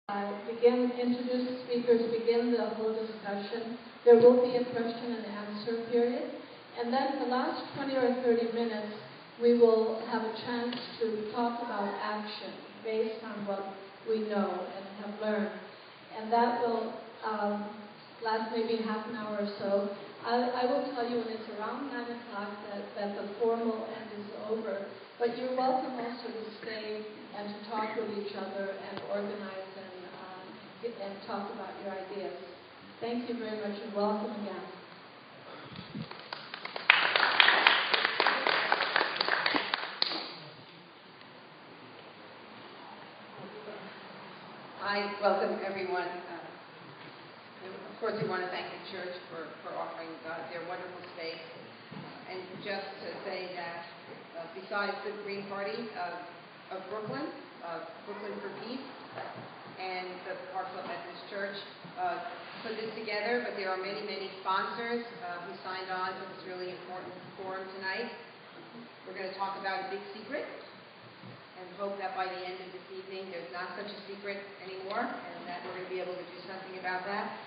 Introduce the speakers, begin the whole discussion. There will be a question and answer period. And then the last 20 or 30 minutes, we will have a chance to talk about action based on what we know and have learned. And that will last maybe half an hour or so. I will tell you when it's around 9 o'clock that the formal end is over. But you're welcome also to stay and to talk with each other and organize and talk about your ideas. Thank you very much and welcome again. Hi, welcome everyone. Of course, we want to thank the church for offering their wonderful space. And just to say that besides the Green Party of Brooklyn, Brooklyn for Peace, and the Parkland Methodist Church put this together, but there are many, many sponsors who signed on to this really important forum tonight. We're going to talk about a big secret and hope that by the end of this evening there's not such a secret anymore and that we're going to be able to do something about that.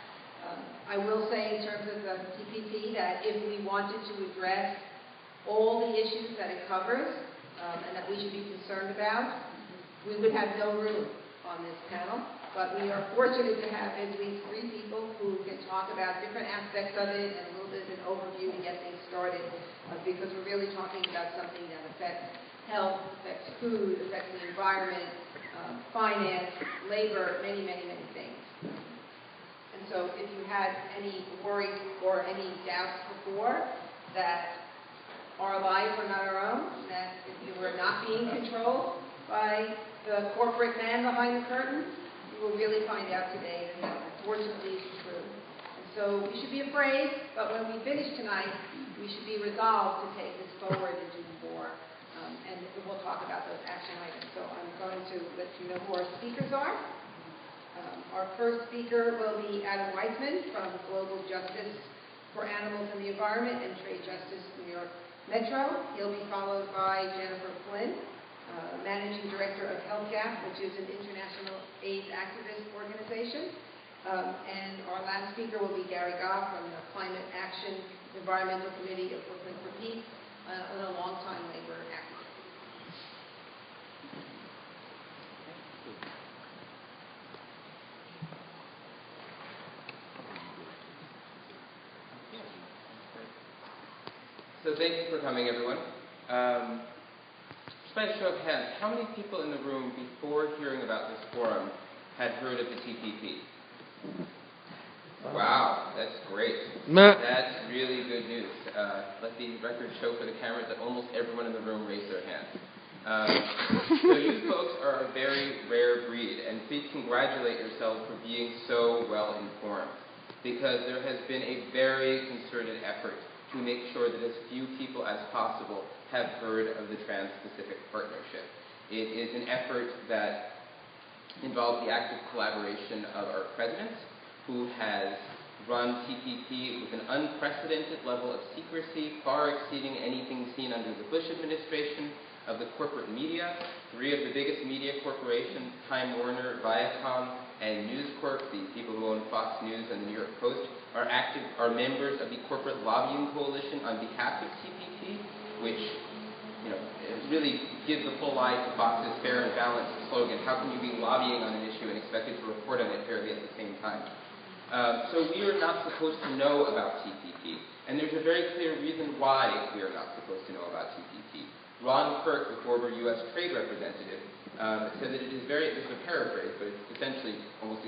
I will say in terms of the TPP that if we wanted to address all the issues that it covers and that we should be concerned about, we would have no room on this panel, but we are fortunate to have at least 3 people who can talk about different aspects of it and a little bit of an overview to get things started, because we're really talking about something that affects health, affects food, affects the environment, finance, labor, many, many, many things. And so if you had any worries or any doubts before that our lives are not our own, that if we were not being controlled by the corporate man behind the curtain, you will really find out today that unfortunately is true. And so we should be afraid, but when we finish tonight, we should be resolved to take this forward and do more. And we'll talk about those action items. So I'm going to let you know who our speakers are. Our first speaker will be Adam Weissman from Global Justice for Animals and the Environment and TradeJustice New York Metro. He'll be followed by Jennifer Flynn, Managing Director of HealthGap, which is an international AIDS activist organization. And our last speaker will be Gary Goff from the Climate Action Environmental Committee of Brooklyn for Peace, and a long-time labor activist. So thank you for coming, everyone. Just by a show of hands, how many people in the room before hearing about this forum had heard of the TPP? Wow, that's great. That's really good news. Let the record show for the cameras that almost everyone in the room raised their hand. So you folks are a very rare breed, and please congratulate yourselves for being so well informed, because there has been a very concerted effort to make sure that as few people as possible have heard of the Trans-Pacific Partnership. It is an effort that involves the active collaboration of our president, who has run TPP with an unprecedented level of secrecy, far exceeding anything seen under the Bush administration, of the corporate media. 3 of the biggest media corporations, Time Warner, Viacom, and News Corp, the people who own Fox News and the New York Post, are members of the corporate lobbying coalition on behalf of TPP, which really gives the full lie to Fox's fair and balanced slogan, how can you be lobbying on an issue and expected to report on it fairly at the same time? So we are not supposed to know about TPP, and there's a very clear reason why we are not supposed to know about TPP. Ron Clarke, the former U.S. Trade Representative, said that it is very, this is a paraphrase, but it's essentially almost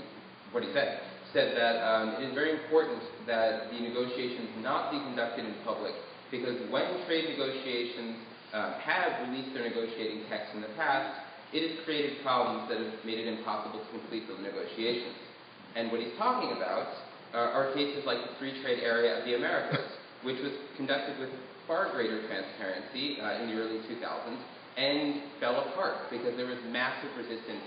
what he said that it is very important that the negotiations not be conducted in public, because when trade negotiations have released their negotiating texts in the past, it has created problems that have made it impossible to complete those negotiations. And what he's talking about are cases like the Free Trade Area of the Americas, which was conducted with far greater transparency in the early 2000s and fell apart because there was massive resistance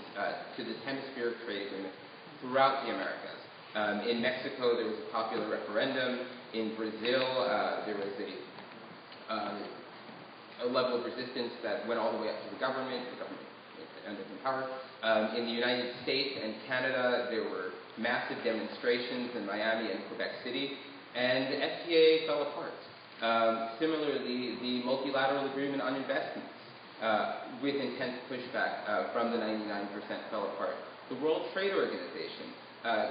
to this hemispheric trade agreement throughout the Americas. In Mexico, there was a popular referendum. In Brazil, there was a level of resistance that went all the way up to the government. The government end up in power. In the United States and Canada, there were massive demonstrations in Miami and Quebec City, and the FTA fell apart. Similarly, the multilateral agreement on investments with intense pushback from the 99% fell apart. The World Trade Organization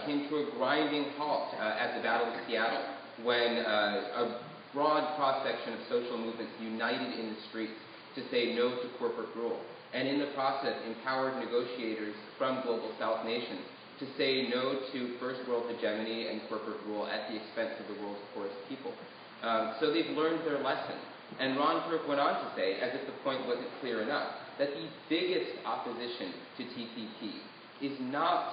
came to a grinding halt at the Battle of Seattle when a broad cross-section of social movements united in the streets to say no to corporate rule, and in the process empowered negotiators from Global South nations to say no to first world hegemony and corporate rule at the expense of the world's poorest people. So they've learned their lesson. And Ron Clarke went on to say, as if the point wasn't clear enough, that the biggest opposition to TPP is not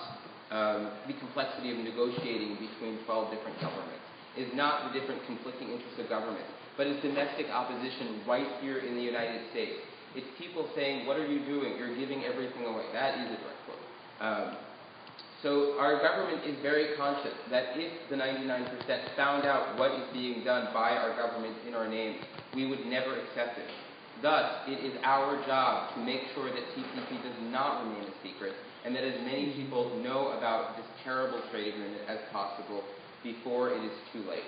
the complexity of negotiating between 12 different governments, is not the different conflicting interests of government, but is domestic opposition right here in the United States. It's people saying, what are you doing? You're giving everything away. That is a direct quote. So our government is very conscious that if the 99% found out what is being done by our government in our name, we would never accept it. Thus, it is our job to make sure that TPP does not remain a secret and that as many people know about this terrible trade agreement as possible before it is too late.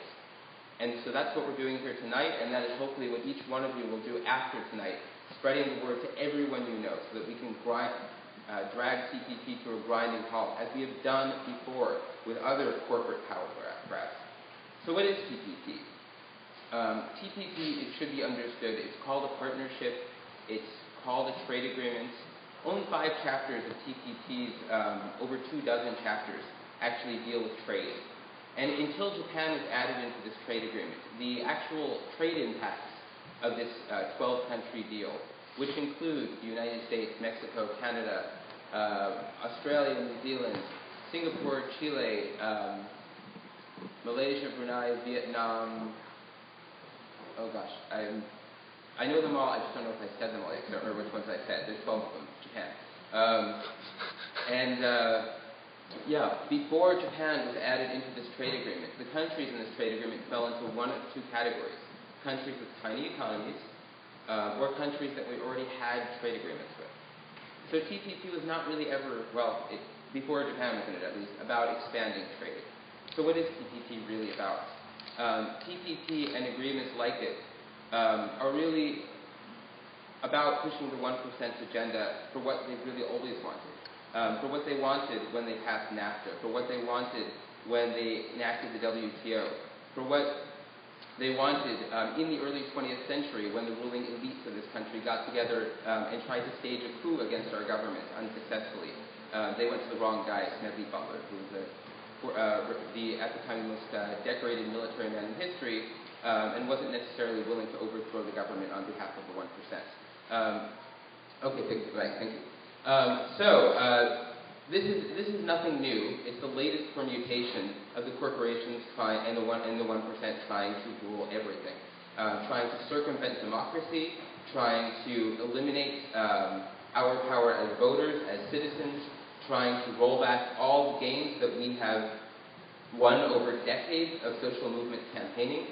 And so that's what we're doing here tonight, and that is hopefully what each one of you will do after tonight, spreading the word to everyone you know so that we can drag TPP to a grinding halt, as we have done before with other corporate power grabs. So what is TPP? TPP, it should be understood, it's called a partnership, it's called a trade agreement. Only 5 chapters of TPP's over 24 chapters actually deal with trade. And until Japan was added into this trade agreement, the actual trade impacts of this 12-country deal, which include the United States, Mexico, Canada, Australia, New Zealand, Singapore, Chile, Malaysia, Brunei, Vietnam. Oh gosh, I know them all, I just don't know if I said them all yet, because I don't remember which ones I said. There's 12 of them, Japan. Before Japan was added into this trade agreement, the countries in this trade agreement fell into one of 2 categories. Countries with tiny economies, or countries that we already had trade agreements with. So TPP was not really ever, before Japan was in it at least, about expanding trade. So what is TPP really about? TPP and agreements like it are really about pushing the 1% agenda for what they've really always wanted, for what they wanted when they passed NAFTA, for what they wanted when they enacted the WTO, for what they wanted in the early 20th century when the ruling elites of this country got together and tried to stage a coup against our government unsuccessfully. They went to the wrong guy, Smedley Butler, who was at the time the most decorated military man in history, and wasn't necessarily willing to overthrow the government on behalf of the 1%. Thank you. This is nothing new. It's the latest permutation of the corporations and the 1% trying to rule everything, trying to circumvent democracy, trying to eliminate our power as voters, as citizens, trying to roll back all the gains that we have won over decades of social movement campaigning,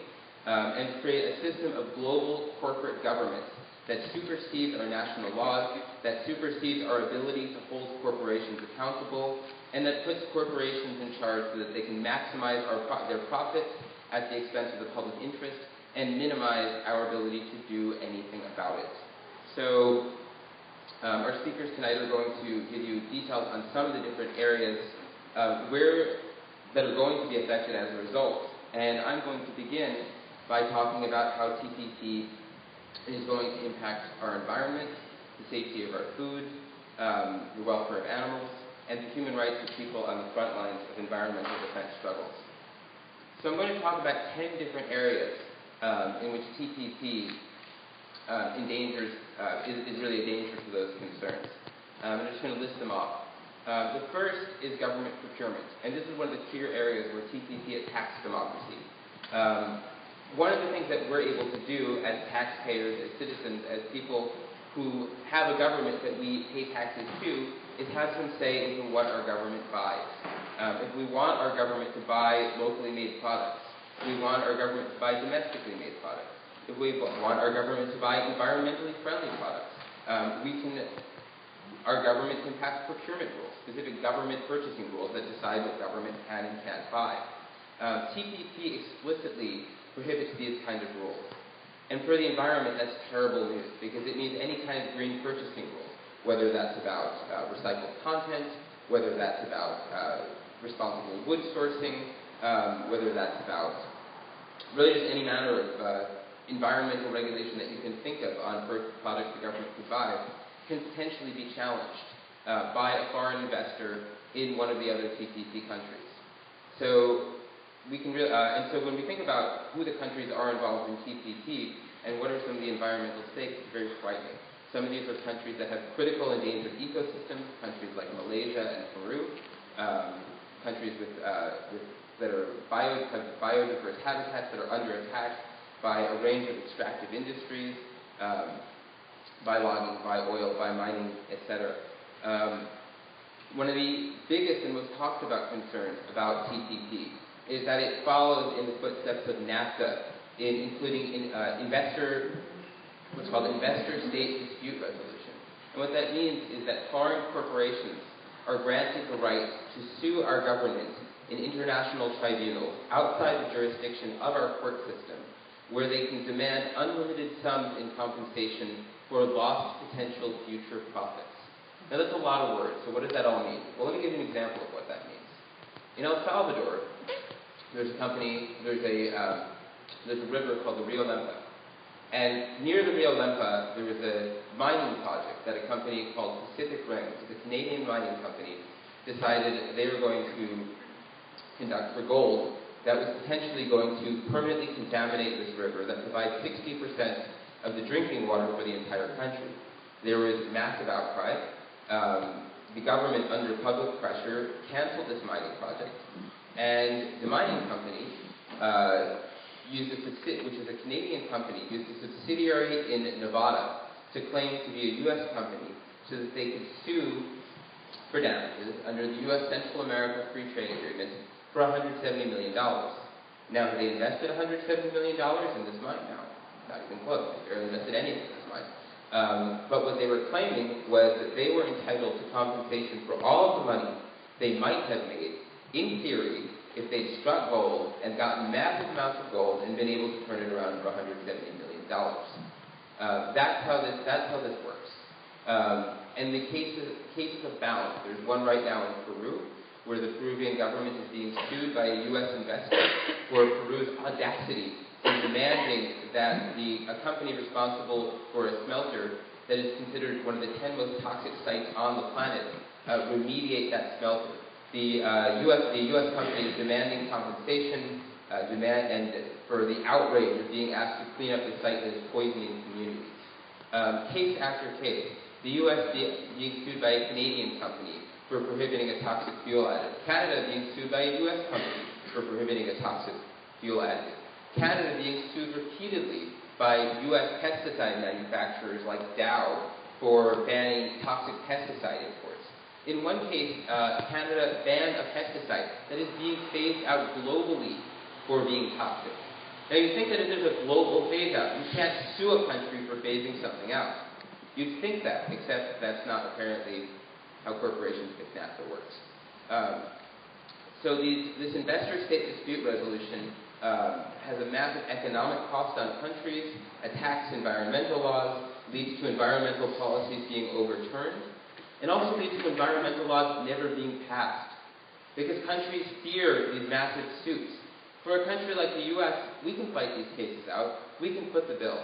and create a system of global corporate governance that supersedes our national laws, that supersedes our ability to hold corporations accountable, and that puts corporations in charge so that they can maximize their profits at the expense of the public interest and minimize our ability to do anything about it. So our speakers tonight are going to give you details on some of the different areas that are going to be affected as a result. And I'm going to begin by talking about how TPP is going to impact our environment, the safety of our food, the welfare of animals, and the human rights of people on the front lines of environmental defense struggles. So I'm going to talk about 10 different areas in which TPP is really a danger to those concerns. I'm just going to list them off. The first is government procurement, and this is one of the clear areas where TPP attacks democracy. One of the things that we're able to do as taxpayers, as citizens, as people who have a government that we pay taxes to, is have some say into what our government buys. If we want our government to buy locally made products, we want our government to buy domestically made products. If we want our government to buy environmentally friendly products, we can our government can pass procurement rules, specific government purchasing rules that decide what government can and can't buy. TPP explicitly prohibits these kinds of rules. And for the environment, that's terrible news, because it means any kind of green purchasing rule, whether that's about recycled content, whether that's about responsible wood sourcing, whether that's about really just any manner of environmental regulation that you can think of on products the government could buy, can potentially be challenged by a foreign investor in one of the other TPP countries. So we can and so when we think about who the countries are involved in TPP and what are some of the environmental stakes, it's very frightening. Some of these are countries that have critical endangered ecosystems, countries like Malaysia and Peru, countries that have biodiverse habitats that are under attack by a range of extractive industries, by logging, by oil, by mining, etc. One of the biggest and most talked about concerns about TPP is that it follows in the footsteps of NAFTA, including what's called investor-state dispute resolution. And what that means is that foreign corporations are granted the right to sue our government in international tribunals outside the jurisdiction of our court system, where they can demand unlimited sums in compensation for lost potential future profits. Now that's a lot of words, so what does that all mean? Well, let me give you an example of what that means. In El Salvador, there's a river called the Rio Lempa. And near the Rio Lempa, there was a mining project that a company called Pacific Rim, which is a Canadian mining company, decided they were going to conduct for gold that was potentially going to permanently contaminate this river that provides 60% of the drinking water for the entire country. There was massive outcry. The government, under public pressure, canceled this mining project. And the mining company, which is a Canadian company, used a subsidiary in Nevada to claim to be a U.S. company so that they could sue for damages under the U.S. Central America Free Trade Agreement for $170 million. Now, have they invested $170 million in this mine? No, not even close. They barely invested anything in this mine. But what they were claiming was that they were entitled to compensation for all of the money they might have made, in theory, if they'd struck gold and gotten massive amounts of gold and been able to turn it around for $170 million. That's how this works. And the cases abound. There's one right now in Peru, where the Peruvian government is being sued by a U.S. investor for Peru's audacity in demanding that a company responsible for a smelter that is considered one of the 10 most toxic sites on the planet remediate that smelter. The U.S. company is demanding compensation, for the outrage of being asked to clean up the site that is poisoning communities. Case after case, the U.S. being sued by a Canadian company for prohibiting a toxic fuel additive. Canada being sued by a U.S. company for prohibiting a toxic fuel additive. Canada being sued repeatedly by U.S. pesticide manufacturers like Dow for banning toxic pesticide imports. In one case, Canada banned a pesticide that is being phased out globally for being toxic. Now, you think that if there's a global phase-out, you can't sue a country for phasing something out. You'd think that, except that's not apparently how corporations think NAFTA works. So this investor-state dispute resolution has a massive economic cost on countries, attacks environmental laws, leads to environmental policies being overturned, and also leads to environmental laws never being passed, because countries fear these massive suits. For a country like the U.S., we can fight these cases out. We can foot the bill.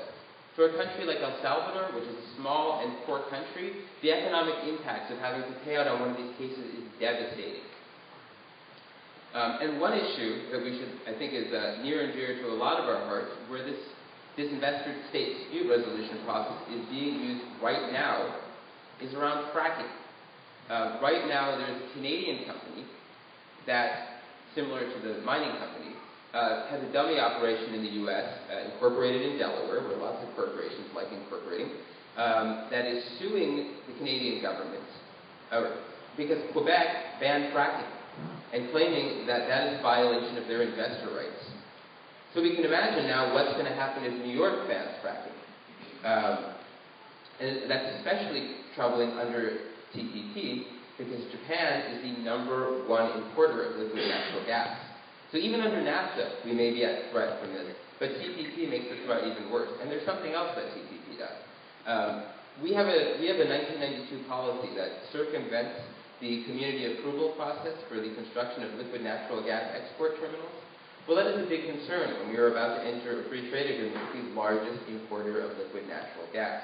For a country like El Salvador, which is a small and poor country, the economic impacts of having to pay out on one of these cases is devastating. And one issue that I think is near and dear to a lot of our hearts, where this investor-state dispute resolution process is being used right now, is around fracking. Right now, there's a Canadian company that, similar to the mining company, has a dummy operation in the U.S., incorporated in Delaware, where lots of corporations like incorporating, that is suing the Canadian government because Quebec banned fracking and claiming that that is a violation of their investor rights. So we can imagine now what's going to happen if New York bans fracking. And that's especially troubling under TPP because Japan is the #1 importer of liquid natural gas. So even under NAFTA, we may be at threat from this, but TPP makes the threat even worse. And there's something else that TPP does. We have a 1992 policy that circumvents the community approval process for the construction of liquid natural gas export terminals. Well, that is a big concern when we are about to enter a free trade agreement with the largest importer of liquid natural gas.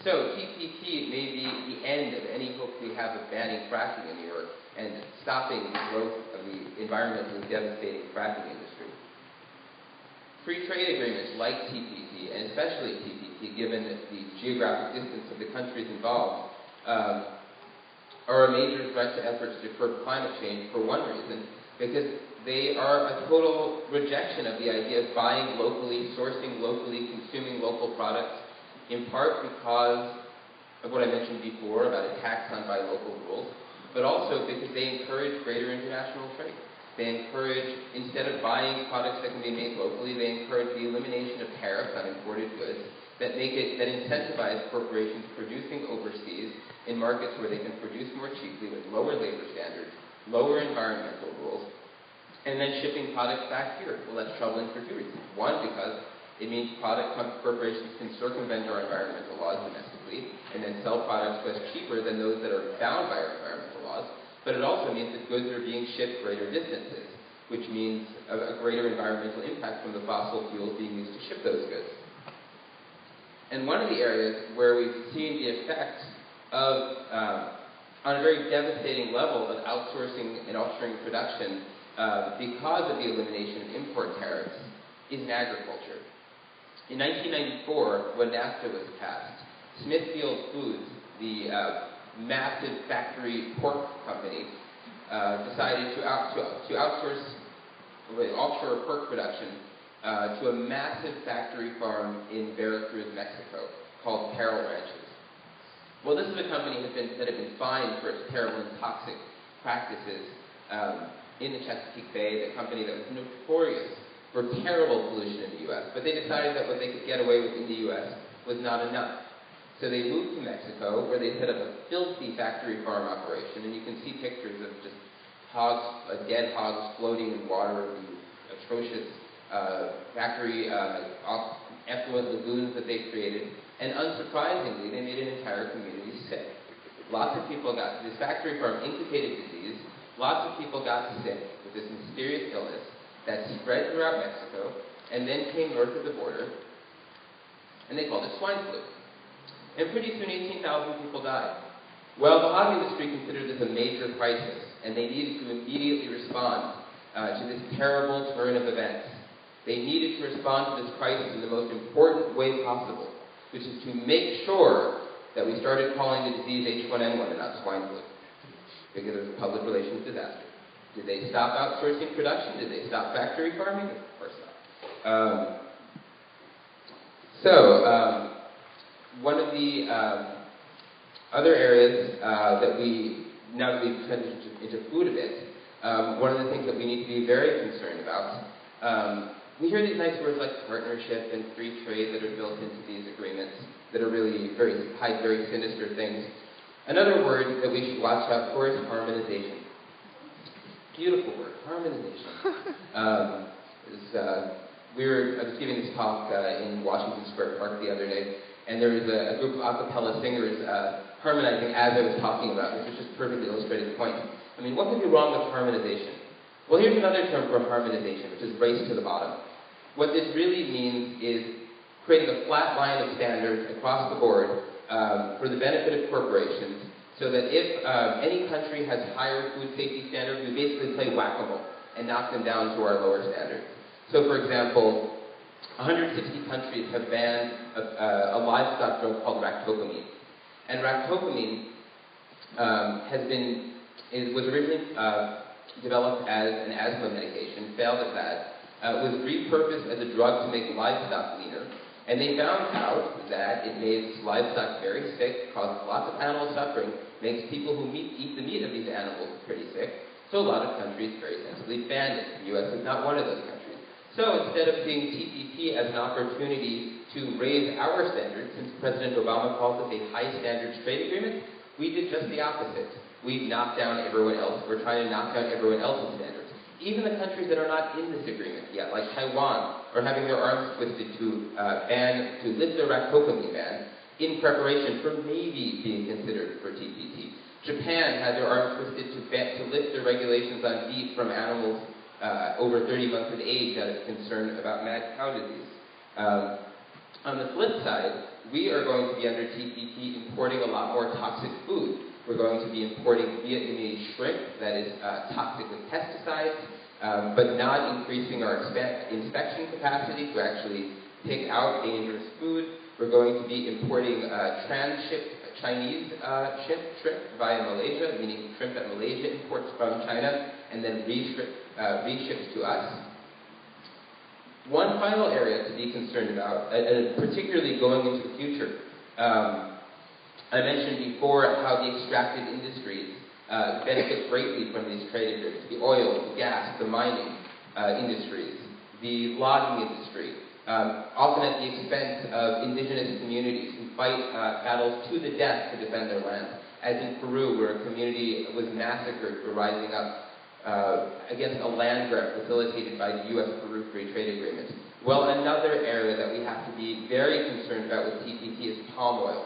So TPP may be the end of any hope we have of banning fracking in New York and stopping the growth of the environmentally devastating fracking industry. Free trade agreements like TPP, and especially TPP, given the geographic distance of the countries involved, are a major threat to efforts to curb climate change for one reason, because they are a total rejection of the idea of buying locally, sourcing locally, consuming local products, in part because of what I mentioned before about a tax on buy local rules, but also because they encourage greater international trade. They encourage, instead of buying products that can be made locally, they encourage the elimination of tariffs on imported goods that incentivize corporations producing overseas in markets where they can produce more cheaply with lower labor standards, lower environmental rules, and then shipping products back here. Well, that's troubling for two reasons. One, because it means corporations can circumvent our environmental laws domestically and then sell products to us cheaper than those that are bound by our environmental laws. But it also means that goods are being shipped greater distances, which means a greater environmental impact from the fossil fuels being used to ship those goods. And one of the areas where we've seen the effects of, on a very devastating level, of outsourcing and offshoring production because of the elimination of import tariffs is in agriculture. In 1994, when NAFTA was passed, Smithfield Foods, the massive factory pork company, decided to outsource offshore pork production to a massive factory farm in Veracruz, Mexico, called Carroll Ranches. Well, this is a company that had been fined for its terrible and toxic practices in the Chesapeake Bay, the company that was notorious for terrible pollution in the U.S. But they decided that what they could get away with in the U.S. was not enough. So they moved to Mexico, where they set up a filthy factory farm operation, and you can see pictures of just hogs, dead hogs floating in water, the atrocious factory effluent lagoons that they created. And unsurprisingly, they made an entire community sick. Lots of people this factory farm incubated disease. Lots of people got sick with this mysterious illness that spread throughout Mexico and then came north of the border, and they called it swine flu. And pretty soon 18,000 people died. Well, the hog industry considered this a major crisis, and they needed to immediately respond to this terrible turn of events. They needed to respond to this crisis in the most important way possible, which is to make sure that we started calling the disease H1N1 and not swine flu, because it was a public relations disaster. Did they stop outsourcing production? Did they stop factory farming? Of course not. One of the other areas that now that we've transitioned into food a bit, one of the things that we need to be very concerned about, we hear these nice words like partnership and free trade that are built into these agreements that are really hide very sinister things. Another word that we should watch out for is harmonization. Beautiful word, harmonization. I was giving this talk in Washington Square Park the other day, and there was a group of a cappella singers harmonizing as I was talking about, which was just perfectly illustrated the point. I mean, what could be wrong with harmonization? Well, here's another term for harmonization, which is race to the bottom. What this really means is creating a flat line of standards across the board for the benefit of corporations, so that if any country has higher food safety standards, we basically play whack-a-mole and knock them down to our lower standards. So, for example, 160 countries have banned a livestock drug called ractopamine. And ractopamine was originally developed as an asthma medication, failed at that, was repurposed as a drug to make livestock leaner. And they found out that it makes livestock very sick, causes lots of animal suffering, makes people who eat the meat of these animals pretty sick. So a lot of countries very sensibly banned it. The U.S. is not one of those countries. So instead of seeing TPP as an opportunity to raise our standards, since President Obama calls this a high standards trade agreement, We did just the opposite. We knocked down everyone else. We're trying to knock down everyone else's standards. Even the countries that are not in this agreement yet, like Taiwan, are having their arms twisted to lift their rat cocaine ban in preparation for maybe being considered for TPP. Japan had their arms twisted to lift their regulations on beef from animals over 30 months of age out of concern about mad cow disease. On the flip side, we are going to be under TPP importing a lot more toxic food. We're going to be importing Vietnamese shrimp that is toxic with pesticides, but not increasing our inspection capacity to actually pick out dangerous food. We're going to be importing transshipped Chinese shrimp via Malaysia, meaning shrimp that Malaysia imports from China and then reships to us. One final area to be concerned about, particularly going into the future, I mentioned before how the extractive industries benefit greatly from these trade agreements: the oil, the gas, the mining industries, the logging industry, often at the expense of indigenous communities who fight battles to the death to defend their land. As in Peru, where a community was massacred for rising up against a land grab facilitated by the U.S.-Peru Free Trade Agreement. Well, another area that we have to be very concerned about with TPP is palm oil.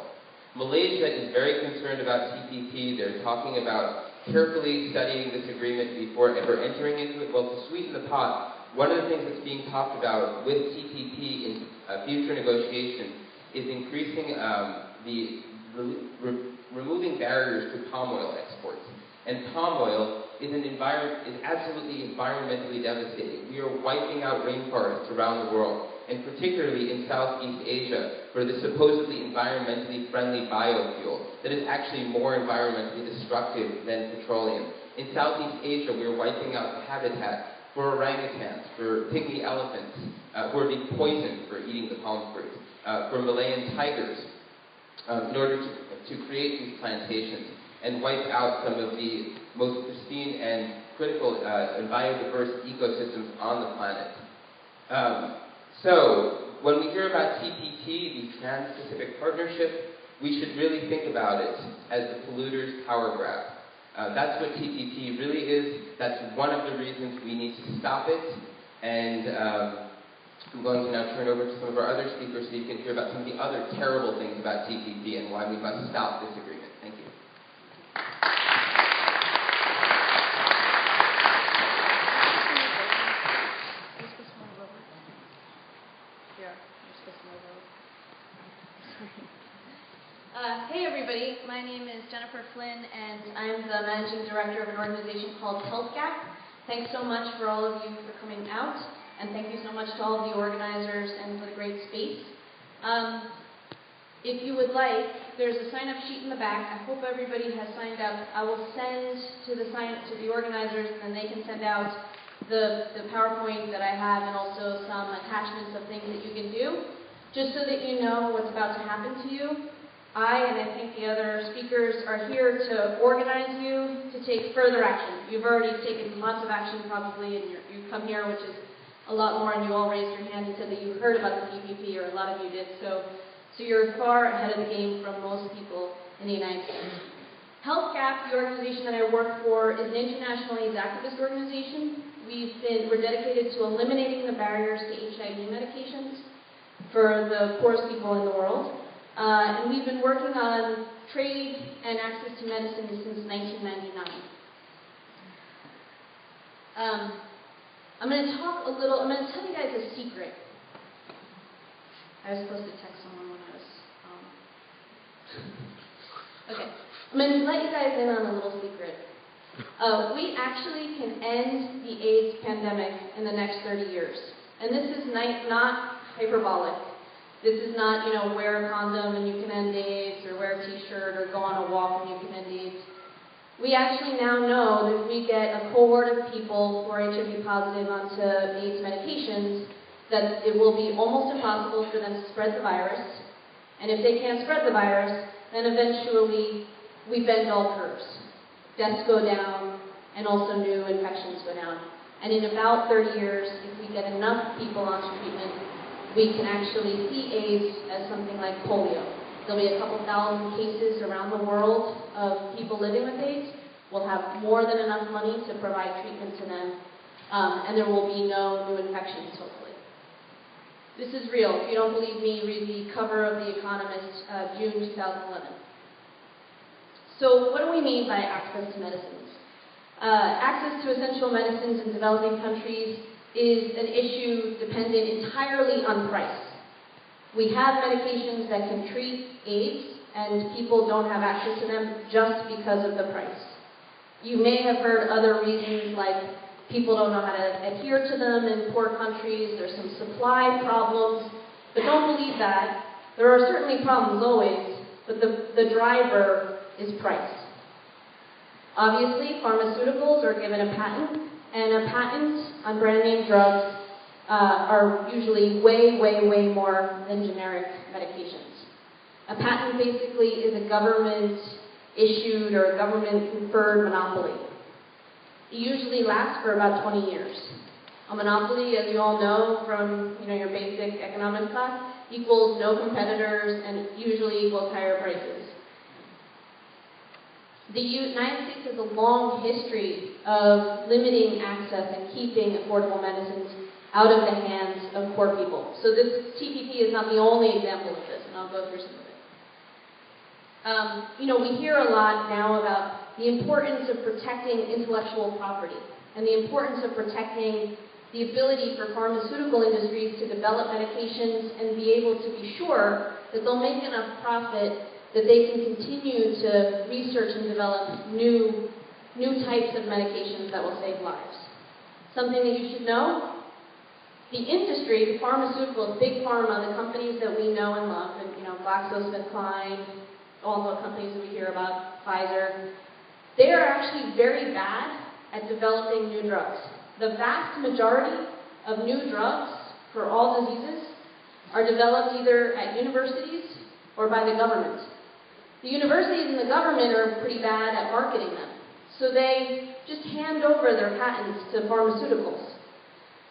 Malaysia is very concerned about TPP. They're talking about carefully studying this agreement before ever entering into it. Well, to sweeten the pot, one of the things that's being talked about with TPP in future negotiations is increasing removing barriers to palm oil exports. And palm oil is absolutely environmentally devastating. We are wiping out rainforests around the world, and particularly in Southeast Asia, for the supposedly environmentally friendly biofuel that is actually more environmentally destructive than petroleum. In Southeast Asia, we are wiping out the habitat for orangutans, for pygmy elephants, who are being poisoned for eating the palm fruit, for Malayan tigers, in order to create these plantations and wipe out some of the most pristine and critical and biodiverse ecosystems on the planet. So, when we hear about TPP, the Trans-Pacific Partnership, we should really think about it as the polluter's power grab. That's what TPP really is. That's one of the reasons we need to stop it. And I'm going to now turn over to some of our other speakers so you can hear about some of the other terrible things about TPP and why we must stop this agreement. Thank you. Hey everybody, my name is Jennifer Flynn and I'm the Managing Director of an organization called HealthGap. Thanks so much for all of you for coming out, and thank you so much to all of the organizers and for the great space. If you would like, there's a sign-up sheet in the back. I hope everybody has signed up. I will send to the organizers, and they can send out the PowerPoint that I have and also some attachments of things that you can do, just so that you know what's about to happen to you. And I think the other speakers are here to organize you to take further action. You've already taken lots of action probably, and you've come here, which is a lot more, and you all raised your hand and said that you heard about the TPP, or a lot of you did. So you're far ahead of the game from most people in the United States. HealthGap, the organization that I work for, is an international AIDS activist organization. We're dedicated to eliminating the barriers to HIV medications for the poorest people in the world. And we've been working on trade and access to medicine since 1999. I'm going to tell you guys a secret. I was supposed to text someone when I was, okay. I'm going to let you guys in on a little secret. We actually can end the AIDS pandemic in the next 30 years. And this is not hyperbolic. This is not, wear a condom and you can end AIDS, or wear a t-shirt, or go on a walk and you can end AIDS. We actually now know that if we get a cohort of people who are HIV positive onto AIDS medications, that it will be almost impossible for them to spread the virus. And if they can't spread the virus, then eventually we bend all curves. Deaths go down, and also new infections go down. And in about 30 years, if we get enough people onto treatment, we can actually see AIDS as something like polio. There'll be a couple thousand cases around the world of people living with AIDS. We'll have more than enough money to provide treatment to them, and there will be no new infections, hopefully. This is real. If you don't believe me, read the cover of The Economist, June 2011. So what do we mean by access to medicines? Access to essential medicines in developing countries is an issue dependent entirely on price. We have medications that can treat AIDS, and people don't have access to them just because of the price. You may have heard other reasons, like people don't know how to adhere to them in poor countries, there's some supply problems, but don't believe that. There are certainly problems always, but the driver is price. Obviously, pharmaceuticals are given a patent, and a patent on brand name drugs are usually way, way, way more than generic medications. A patent basically is a government-issued or government-conferred monopoly. It usually lasts for about 20 years. A monopoly, as you all know from your basic economics class, equals no competitors and usually equals higher prices. The United States has a long history of limiting access and keeping affordable medicines out of the hands of poor people. So this TPP is not the only example of this, and I'll go through some of it. We hear a lot now about the importance of protecting intellectual property and the importance of protecting the ability for pharmaceutical industries to develop medications and be able to be sure that they'll make enough profit that they can continue to research and develop new types of medications that will save lives. Something that you should know, the industry, the pharmaceuticals, big pharma, the companies that we know and love, and GlaxoSmithKline, all the companies that we hear about, Pfizer, they are actually very bad at developing new drugs. The vast majority of new drugs for all diseases are developed either at universities or by the government. The universities and the government are pretty bad at marketing them, so they just hand over their patents to pharmaceuticals.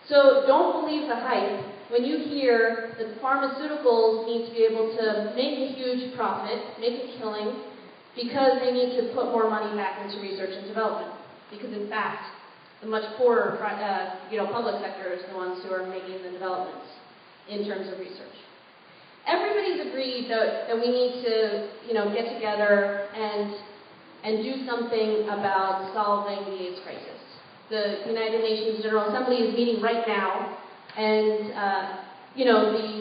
So don't believe the hype when you hear that pharmaceuticals need to be able to make a huge profit, make a killing, because they need to put more money back into research and development. Because in fact, the much poorer public sector is the ones who are making the developments in terms of research. Everybody's agreed that we need to get together and do something about solving the AIDS crisis. The United Nations General Assembly is meeting right now, and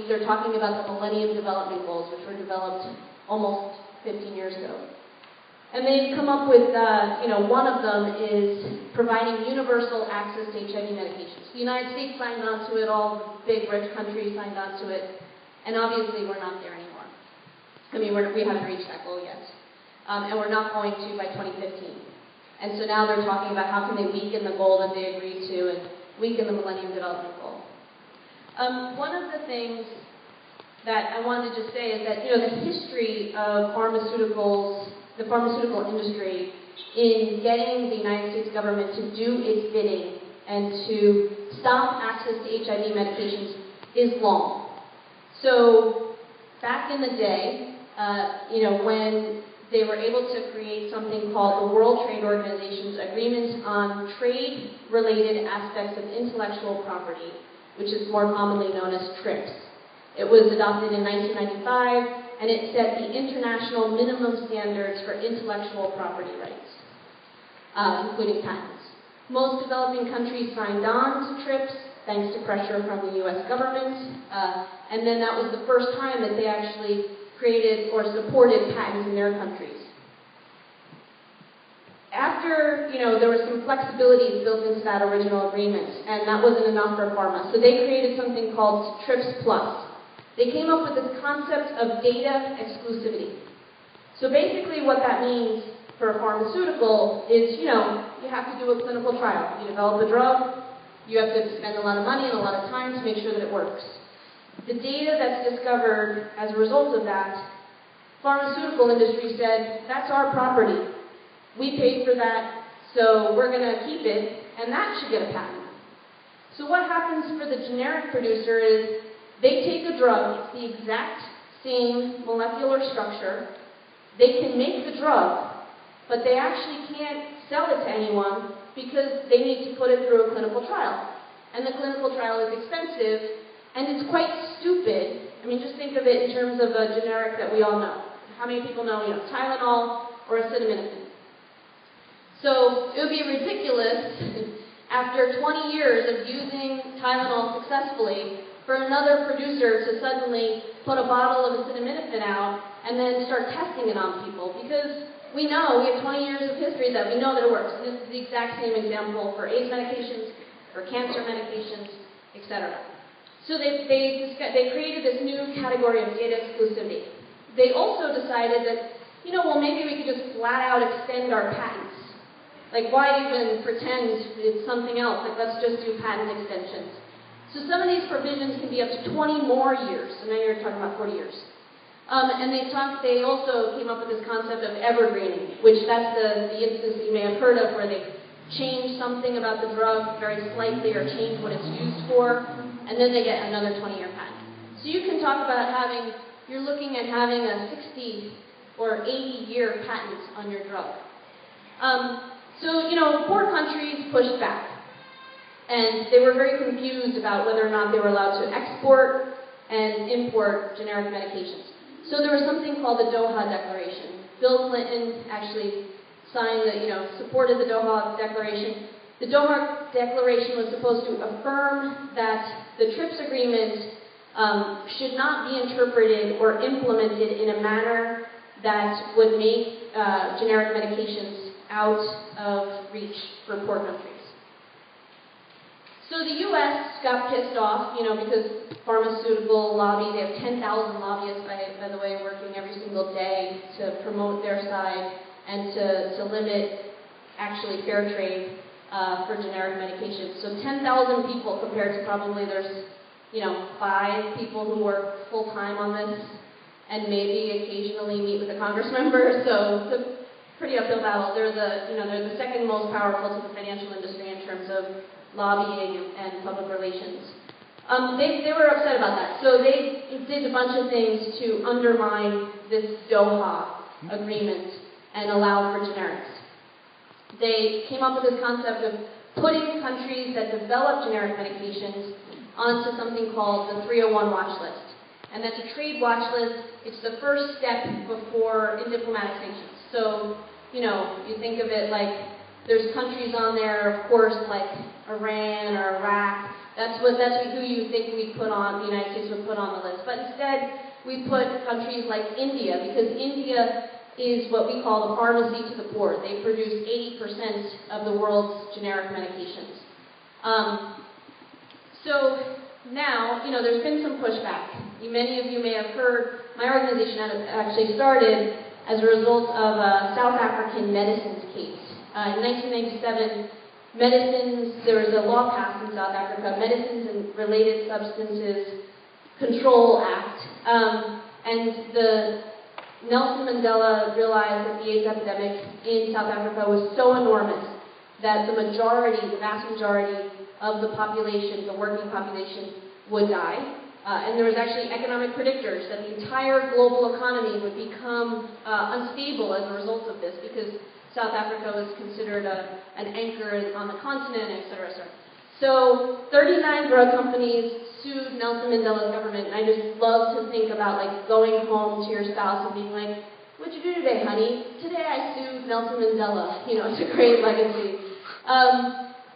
they're talking about the Millennium Development Goals, which were developed almost 15 years ago. And they've come up with, one of them is providing universal access to HIV medications. The United States signed on to it, all the big rich countries signed on to it, and obviously we're not there anymore. We haven't reached that goal yet. And we're not going to by 2015. And so now they're talking about how can they weaken the goal that they agreed to and weaken the Millennium Development Goal. One of the things that I wanted to just say is that, the history of pharmaceuticals, the pharmaceutical industry, in getting the United States government to do its bidding and to stop access to HIV medications is long. So back in the day, when they were able to create something called the World Trade Organization's Agreement on Trade-Related Aspects of Intellectual Property, which is more commonly known as TRIPS. It was adopted in 1995, and it set the international minimum standards for intellectual property rights, including patents. Most developing countries signed on to TRIPS, thanks to pressure from the U.S. government, and then that was the first time that they actually created or supported patents in their countries. After, there was some flexibility built into that original agreement, and that wasn't enough for pharma, so they created something called TRIPS Plus. They came up with this concept of data exclusivity. So basically what that means for a pharmaceutical is, you have to do a clinical trial. You develop a drug, you have to spend a lot of money and a lot of time to make sure that it works. The data that's discovered as a result of that, pharmaceutical industry said, that's our property. We paid for that, so we're going to keep it, and that should get a patent. So what happens for the generic producer is they take a drug, it's the exact same molecular structure. They can make the drug, but they actually can't sell it to anyone because they need to put it through a clinical trial. And the clinical trial is expensive, and it's quite stupid. I mean, just think of it in terms of a generic that we all know. How many people know, Tylenol or acetaminophen? So it would be ridiculous after 20 years of using Tylenol successfully for another producer to suddenly put a bottle of acetaminophen out and then start testing it on people, because we know, we have 20 years of history that we know that it works. And this is the exact same example for AIDS medications, for cancer medications, etc. So they created this new category of data exclusivity. They also decided that, well, maybe we could just flat out extend our patents. Like, why even pretend it's something else? Like, let's just do patent extensions. So some of these provisions can be up to 20 more years. So now you're talking about 40 years. And they also came up with this concept of evergreening, which that's the instance that you may have heard of where they change something about the drug very slightly or change what it's used for, and then they get another 20-year patent. So you can talk about you're looking at having a 60 or 80-year patent on your drug. So, poor countries pushed back, and they were very confused about whether or not they were allowed to export and import generic medications. So there was something called the Doha Declaration. Bill Clinton actually supported the Doha Declaration. The Doha Declaration was supposed to affirm that the TRIPS agreement should not be interpreted or implemented in a manner that would make generic medications out of reach for poor countries. So the U.S. got pissed off, because pharmaceutical lobby, they have 10,000 lobbyists, by the way, working every single day to promote their side and to limit actually fair trade for generic medications. So 10,000 people compared to probably there's 5 people who work full-time on this and maybe occasionally meet with a congress member. So it's a pretty uphill battle. They're the second most powerful to the financial industry in terms of lobbying and public relations. They were upset about that. So they did a bunch of things to undermine this Doha agreement and allow for generics. They came up with this concept of putting countries that develop generic medications onto something called the 301 watch list. And that's a trade watch list. It's the first step in diplomatic sanctions. So, you think of it like there's countries on there, of course, like Iran or Iraq. That's who you think the United States would put on the list. But instead, we put countries like India, because India is what we call the pharmacy to the poor. They produce 80% of the world's generic medications. So now, there's been some pushback. Many of you may have heard, my organization actually started as a result of a South African medicines case. In 1997, there was a law passed in South Africa, Medicines and Related Substances Control Act. And Nelson Mandela realized that the AIDS epidemic in South Africa was so enormous that the vast majority of the population, the working population, would die. And there was actually economic predictors that the entire global economy would become unstable as a result of this, because South Africa was considered an anchor on the continent, et cetera, et cetera. So 39 drug companies sued Nelson Mandela's government, and I just love to think about going home to your spouse and being like, "What'd you do today, honey?" "Today I sued Nelson Mandela." It's a great legacy.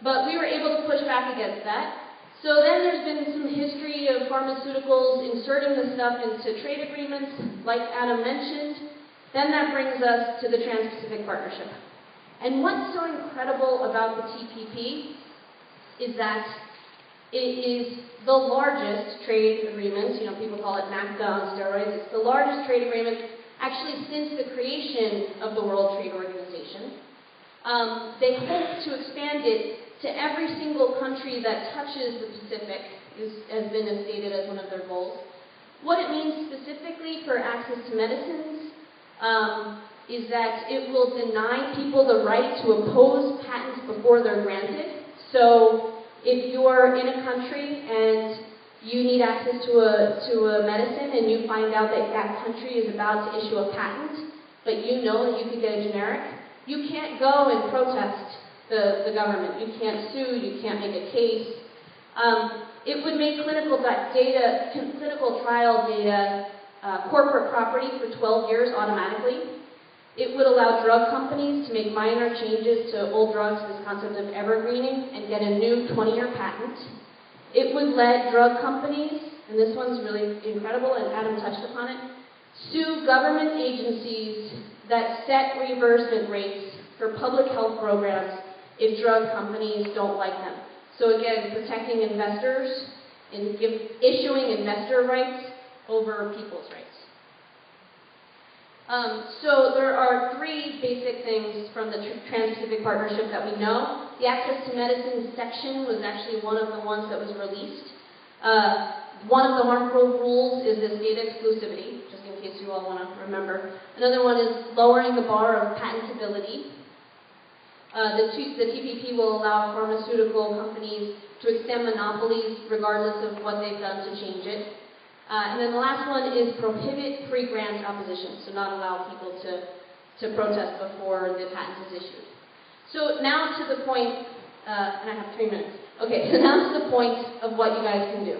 But we were able to push back against that. So then there's been some history of pharmaceuticals inserting this stuff into trade agreements, like Adam mentioned. Then that brings us to the Trans-Pacific Partnership. And what's so incredible about the TPP is that it is the largest trade agreement. People call it NAFTA on steroids. It's the largest trade agreement actually since the creation of the World Trade Organization. They hope to expand it to every single country that touches the Pacific, has been stated as one of their goals. What it means specifically for access to medicines is that it will deny people the right to oppose patents before they're granted. So if you're in a country and you need access to a medicine and you find out that that country is about to issue a patent, but you know that you could get a generic, you can't go and protest the government. You can't sue, you can't make a case. It would make clinical trial data corporate property for 12 years automatically. It would allow drug companies to make minor changes to old drugs, this concept of evergreening, and get a new 20-year patent. It would let drug companies, and this one's really incredible, and Adam touched upon it, sue government agencies that set reimbursement rates for public health programs if drug companies don't like them. So again, protecting investors and issuing investor rights over people's rights. So there are three basic things from the Trans-Pacific Partnership that we know. The Access to Medicine section was actually one of the ones that was released. One of the harmful rules is this data exclusivity, just in case you all want to remember. Another one is lowering the bar of patentability. The TPP will allow pharmaceutical companies to extend monopolies regardless of what they've done to change it. And then the last one is prohibit pre-grant opposition, so not allow people to protest before the patent is issued. So now to the point, and I have 3 minutes. Okay, so now to the point of what you guys can do.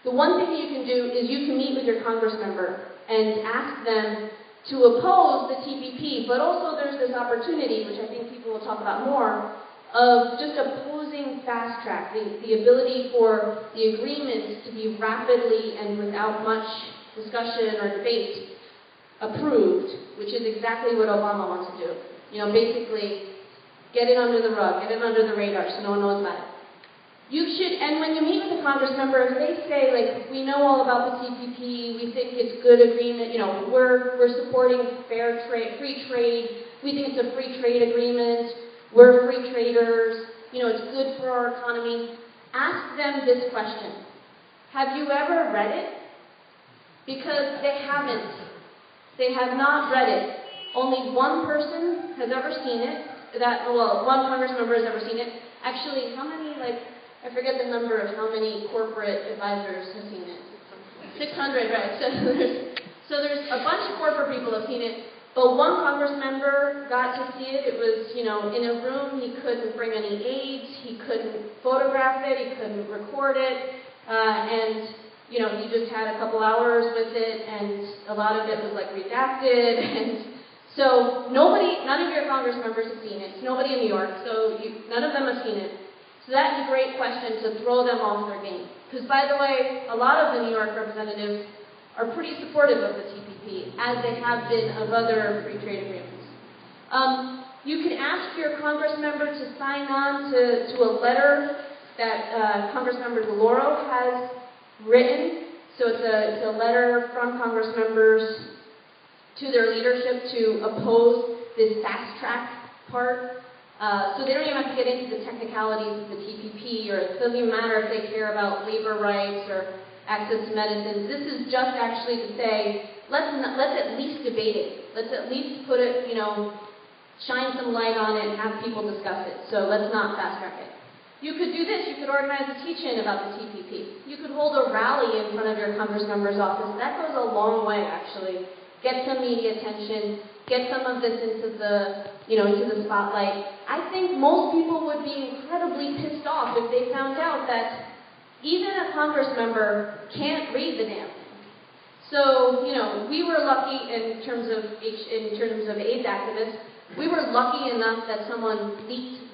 The one thing you can do is you can meet with your Congress member and ask them to oppose the TPP, but also there's this opportunity, which I think people will talk about more, of just opposing fast track, the ability for the agreements to be rapidly and without much discussion or debate approved, which is exactly what Obama wants to do. You know, basically, get it under the rug, get it under the radar so no one knows about it. You should, and when you meet with a Congress member, if they say, like, we know all about the TPP, we think it's good agreement, you know, we're supporting fair trade, free trade, we think it's a free trade agreement, we're free traders, you know, it's good for our economy. Ask them this question. Have you ever read it? Because they haven't. They have not read it. Only one person has ever seen it. One Congress member has ever seen it. Actually, how many, I forget the number of how many corporate advisors have seen it. 600, right. So there's a bunch of corporate people have seen it, but one Congress member got to see it. It was, you know, in a room. He couldn't bring any aids. He couldn't photograph it. He couldn't record it. And, you know, he just had a couple hours with it, and a lot of it was, redacted. And so none of your Congress members have seen it. Nobody in New York, so none of them have seen it. So that's a great question to throw them off their game. Because, by the way, a lot of the New York representatives are pretty supportive of the TPP, as they have been of other free trade agreements. You can ask your Congress member to sign on to a letter that Congressmember Gloria has written. So it's a letter from Congress members to their leadership to oppose this fast track part. So they don't even have to get into the technicalities of the TPP, or it doesn't even matter if they care about labor rights or access to medicines. This is just actually to say, let's at least debate it. Let's at least put it, you know, shine some light on it and have people discuss it. So let's not fast track it. You could do this. You could organize a teach-in about the TPP. You could hold a rally in front of your Congress member's office. That goes a long way, actually. Get some media attention. Get some of this into the spotlight. I think most people would be incredibly pissed off if they found out that even a Congress member can't read the damn thing. So, you know, we were lucky in terms of AIDS activists. We were lucky enough that someone leaked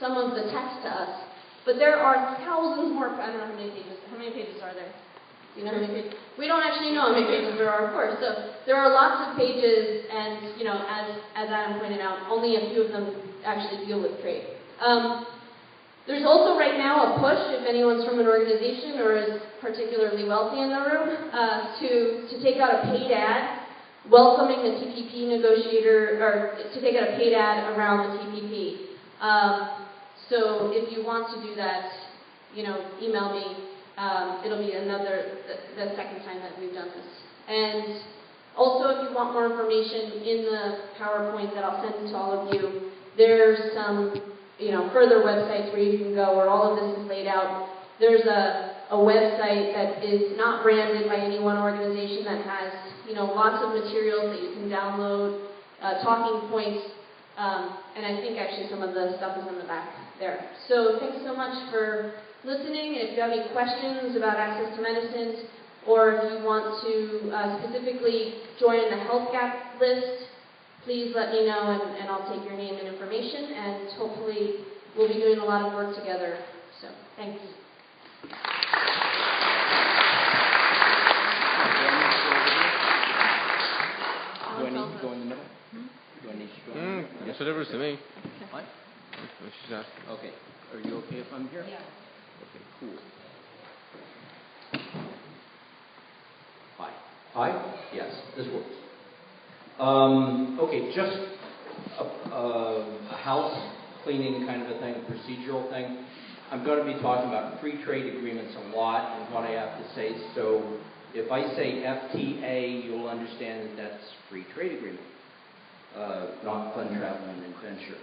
some of the text to us. But there are thousands more. I don't know how many pages. How many pages are there? Do you know how many pages? We don't actually know how many pages there are, of course. So there are lots of pages, and, you know, as Adam pointed out, only a few of them actually deal with trade. There's also right now a push, if anyone's from an organization or is particularly wealthy in the room, to take out a paid ad welcoming the TPP negotiator, or to take out a paid ad around the TPP. So if you want to do that, you know, email me. It'll be the second time that we've done this. And also, if you want more information in the PowerPoint that I'll send to all of you, there's some, you know, further websites where you can go where all of this is laid out. There's a a website that is not branded by any one organization, that has, you know, lots of materials that you can download, talking points, and I think actually some of the stuff is in the back there. So thanks so much for listening. And if you have any questions about access to medicines, or if you want to specifically join the health gap list, please let me know, and I'll take your name and information, and hopefully we'll be doing a lot of work together. So thanks. Do I need to go in the middle? Do I need to go in the middle? Yes, whatever's to me. What? Okay. Are you okay if I'm here? Yeah. Okay, cool. Hi. Hi? Yes, this works. Okay, just a house cleaning kind of a thing, procedural thing. I'm going to be talking about free trade agreements a lot and what I have to say. So if I say FTA, you'll understand that that's free trade agreement, not fun, travel, and adventure.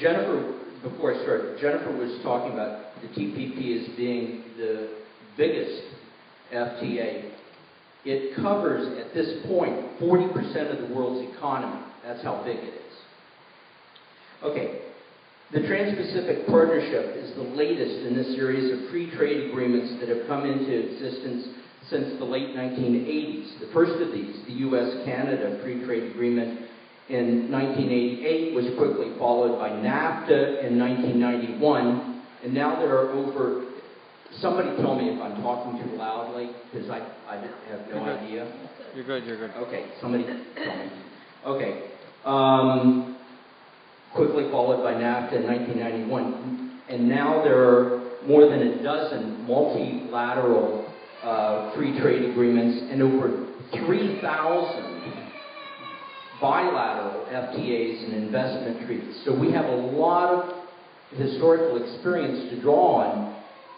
Jennifer, before I start, Jennifer was talking about the TPP as being the biggest FTA. It covers, at this point, 40% of the world's economy. That's how big it is. Okay, the Trans-Pacific Partnership is the latest in this series of free trade agreements that have come into existence since the late 1980s. The first of these, the U.S.-Canada Free Trade Agreement in 1988, was quickly followed by NAFTA in 1991, and now there are over... Somebody tell me if I'm talking too loudly, because I have no idea. You're good, you're good. Okay, somebody tell me. Okay. Quickly followed by NAFTA in 1991. And now there are more than a dozen multilateral free trade agreements and over 3,000 bilateral FTAs and investment treaties. So we have a lot of historical experience to draw on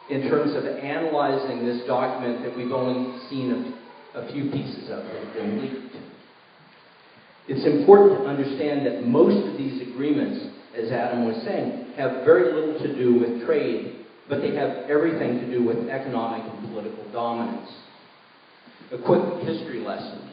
in terms of analyzing this document that we've only seen a few pieces of that have been leaked. It's important to understand that most of these agreements, as Adam was saying, have very little to do with trade, but they have everything to do with economic and political dominance. A quick history lesson.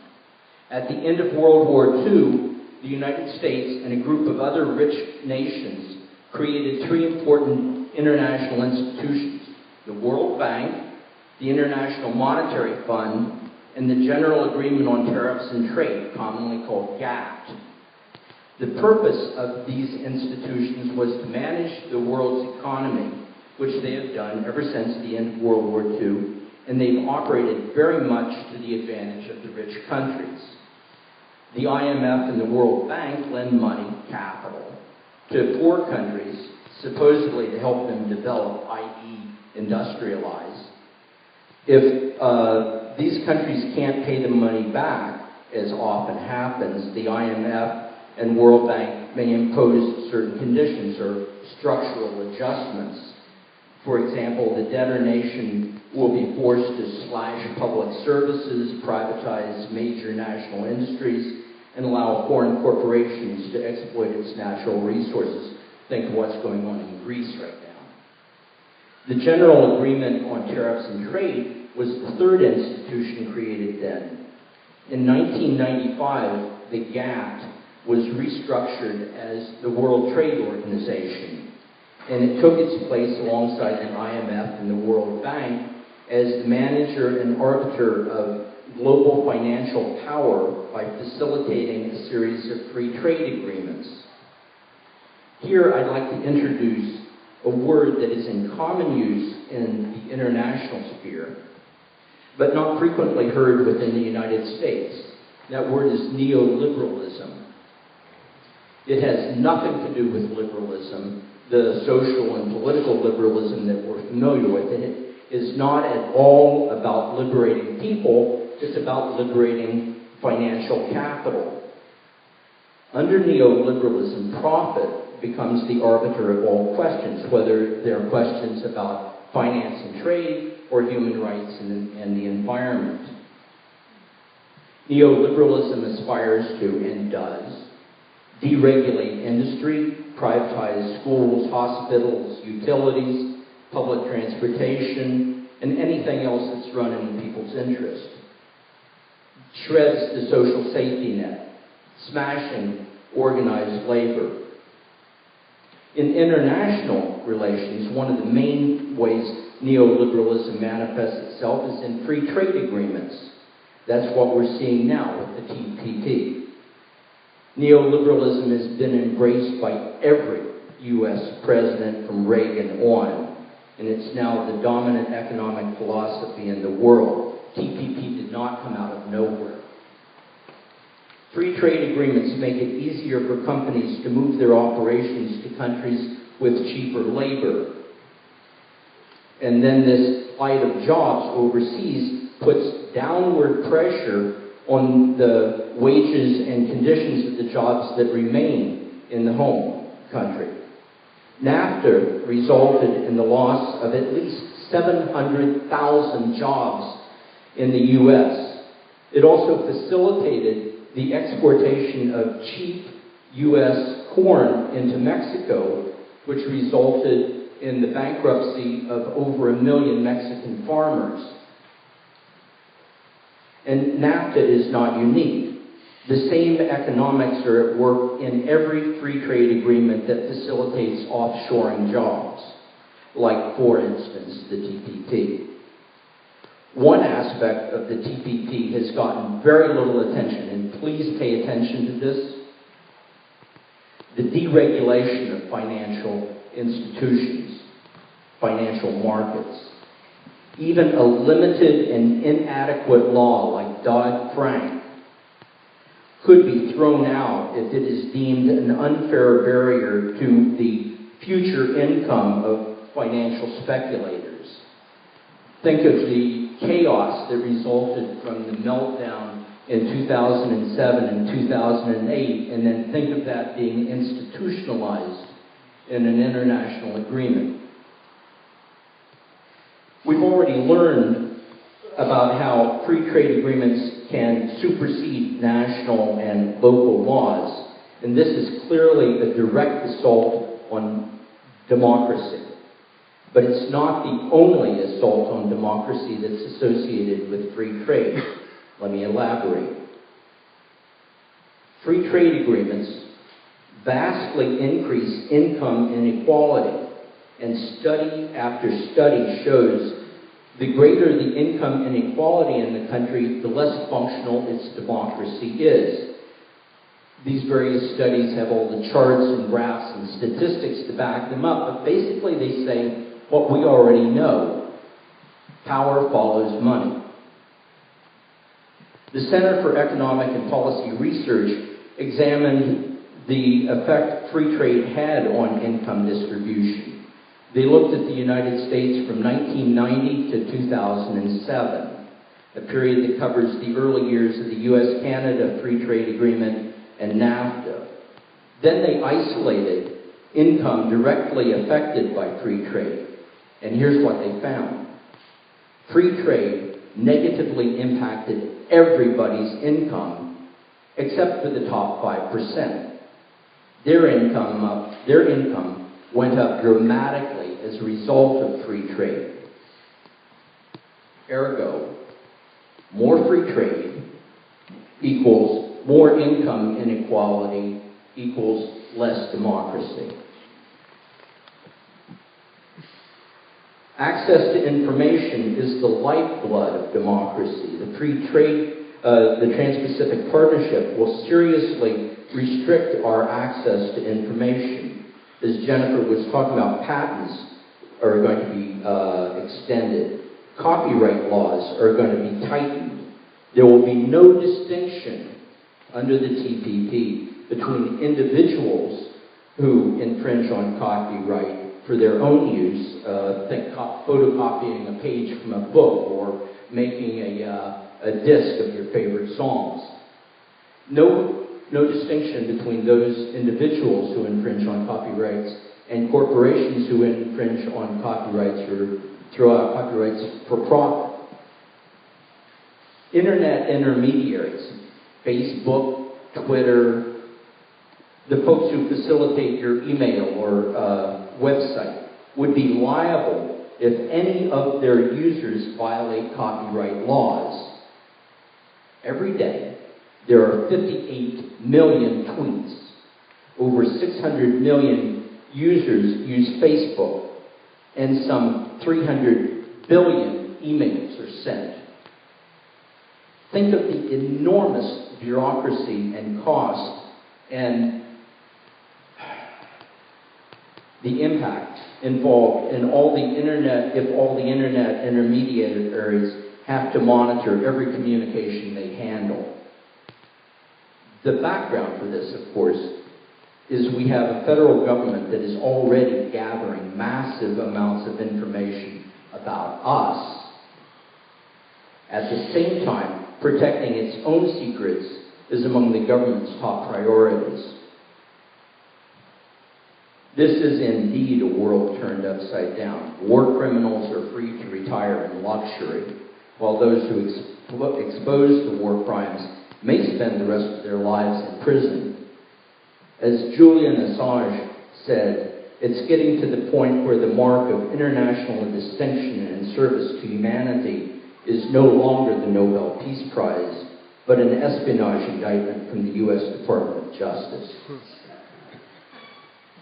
At the end of World War II, the United States and a group of other rich nations created three important international institutions: the World Bank, the International Monetary Fund, and the General Agreement on Tariffs and Trade, commonly called GATT. The purpose of these institutions was to manage the world's economy, which they have done ever since the end of World War II, and they've operated very much to the advantage of the rich countries. The IMF and the World Bank lend money, capital, to poor countries, supposedly to help them develop, i.e., industrialize. If these countries can't pay the money back, as often happens, the IMF and World Bank may impose certain conditions or structural adjustments. For example, the debtor nation will be forced to slash public services, privatize major national industries, and allow foreign corporations to exploit its natural resources. Think of what's going on in Greece right now. The General Agreement on Tariffs and Trade was the third institution created then. In 1995, the GATT was restructured as the World Trade Organization, and it took its place alongside the IMF and the World Bank as the manager and arbiter of global financial power by facilitating a series of free trade agreements. Here I'd like to introduce a word that is in common use in the international sphere, but not frequently heard within the United States. That word is neoliberalism. It has nothing to do with liberalism, the social and political liberalism that we're familiar with. And it is not at all about liberating people, it's about liberating financial capital. Under neoliberalism, profit becomes the arbiter of all questions, whether they're questions about finance and trade or human rights and the environment. Neoliberalism aspires to, and does, deregulate industry, privatize schools, hospitals, utilities, public transportation, and anything else that's run in people's interest. Shreds the social safety net, smashing organized labor. In international relations, one of the main ways neoliberalism manifests itself is in free trade agreements. That's what we're seeing now with the TPP. Neoliberalism has been embraced by every U.S. president from Reagan on, and it's now the dominant economic philosophy in the world. TPP did not come out of nowhere. Free trade agreements make it easier for companies to move their operations to countries with cheaper labor. And then this flight of jobs overseas puts downward pressure on the wages and conditions of the jobs that remain in the home country. NAFTA resulted in the loss of at least 700,000 jobs in the U.S. It also facilitated the exportation of cheap U.S. corn into Mexico, which resulted in the bankruptcy of over 1 million Mexican farmers. And NAFTA is not unique. The same economics are at work in every free trade agreement that facilitates offshoring jobs, like, for instance, the TPP. One aspect of the TPP has gotten very little attention, and please pay attention to this: the deregulation of financial institutions, financial markets. Even a limited and inadequate law like Dodd-Frank could be thrown out if it is deemed an unfair barrier to the future income of financial speculators. Think of the chaos that resulted from the meltdown in 2007 and 2008, and then think of that being institutionalized in an international agreement. We've already learned about how free trade agreements can supersede national and local laws, and this is clearly a direct assault on democracy. But it's not the only assault on democracy that's associated with free trade. Let me elaborate. Free trade agreements vastly increase income inequality, and study after study shows the greater the income inequality in the country, the less functional its democracy is. These various studies have all the charts and graphs and statistics to back them up, but basically they say what we already know: power follows money. The Center for Economic and Policy Research examined the effect free trade had on income distribution. They looked at the United States from 1990 to 2007, a period that covers the early years of the U.S.-Canada Free Trade Agreement and NAFTA. Then they isolated income directly affected by free trade. And here's what they found. Free trade negatively impacted everybody's income except for the top 5%. Their income went up dramatically as a result of free trade. Ergo, more free trade equals more income inequality equals less democracy. Access to information is the lifeblood of democracy. The free trade, the Trans-Pacific Partnership will seriously restrict our access to information. As Jennifer was talking about, patents are going to be extended. Copyright laws are going to be tightened. There will be no distinction under the TPP between individuals who infringe on copyright for their own use, think photocopying a page from a book or making a disc of your favorite songs. No distinction between those individuals who infringe on copyrights and corporations who infringe on copyrights or throw out copyrights for profit. Internet intermediaries, Facebook, Twitter, the folks who facilitate your email or website would be liable if any of their users violate copyright laws. Every day, there are 58 million tweets. Over 600 million users use Facebook, and some 300 billion emails are sent. Think of the enormous bureaucracy and cost and the impact involved in all the internet, if all the internet intermediaries have to monitor every communication they handle. The background for this, of course, is we have a federal government that is already gathering massive amounts of information about us. At the same time, protecting its own secrets is among the government's top priorities. This is indeed a world turned upside down. War criminals are free to retire in luxury, while those who expose the war crimes may spend the rest of their lives in prison. As Julian Assange said, it's getting to the point where the mark of international distinction and service to humanity is no longer the Nobel Peace Prize, but an espionage indictment from the U.S. Department of Justice.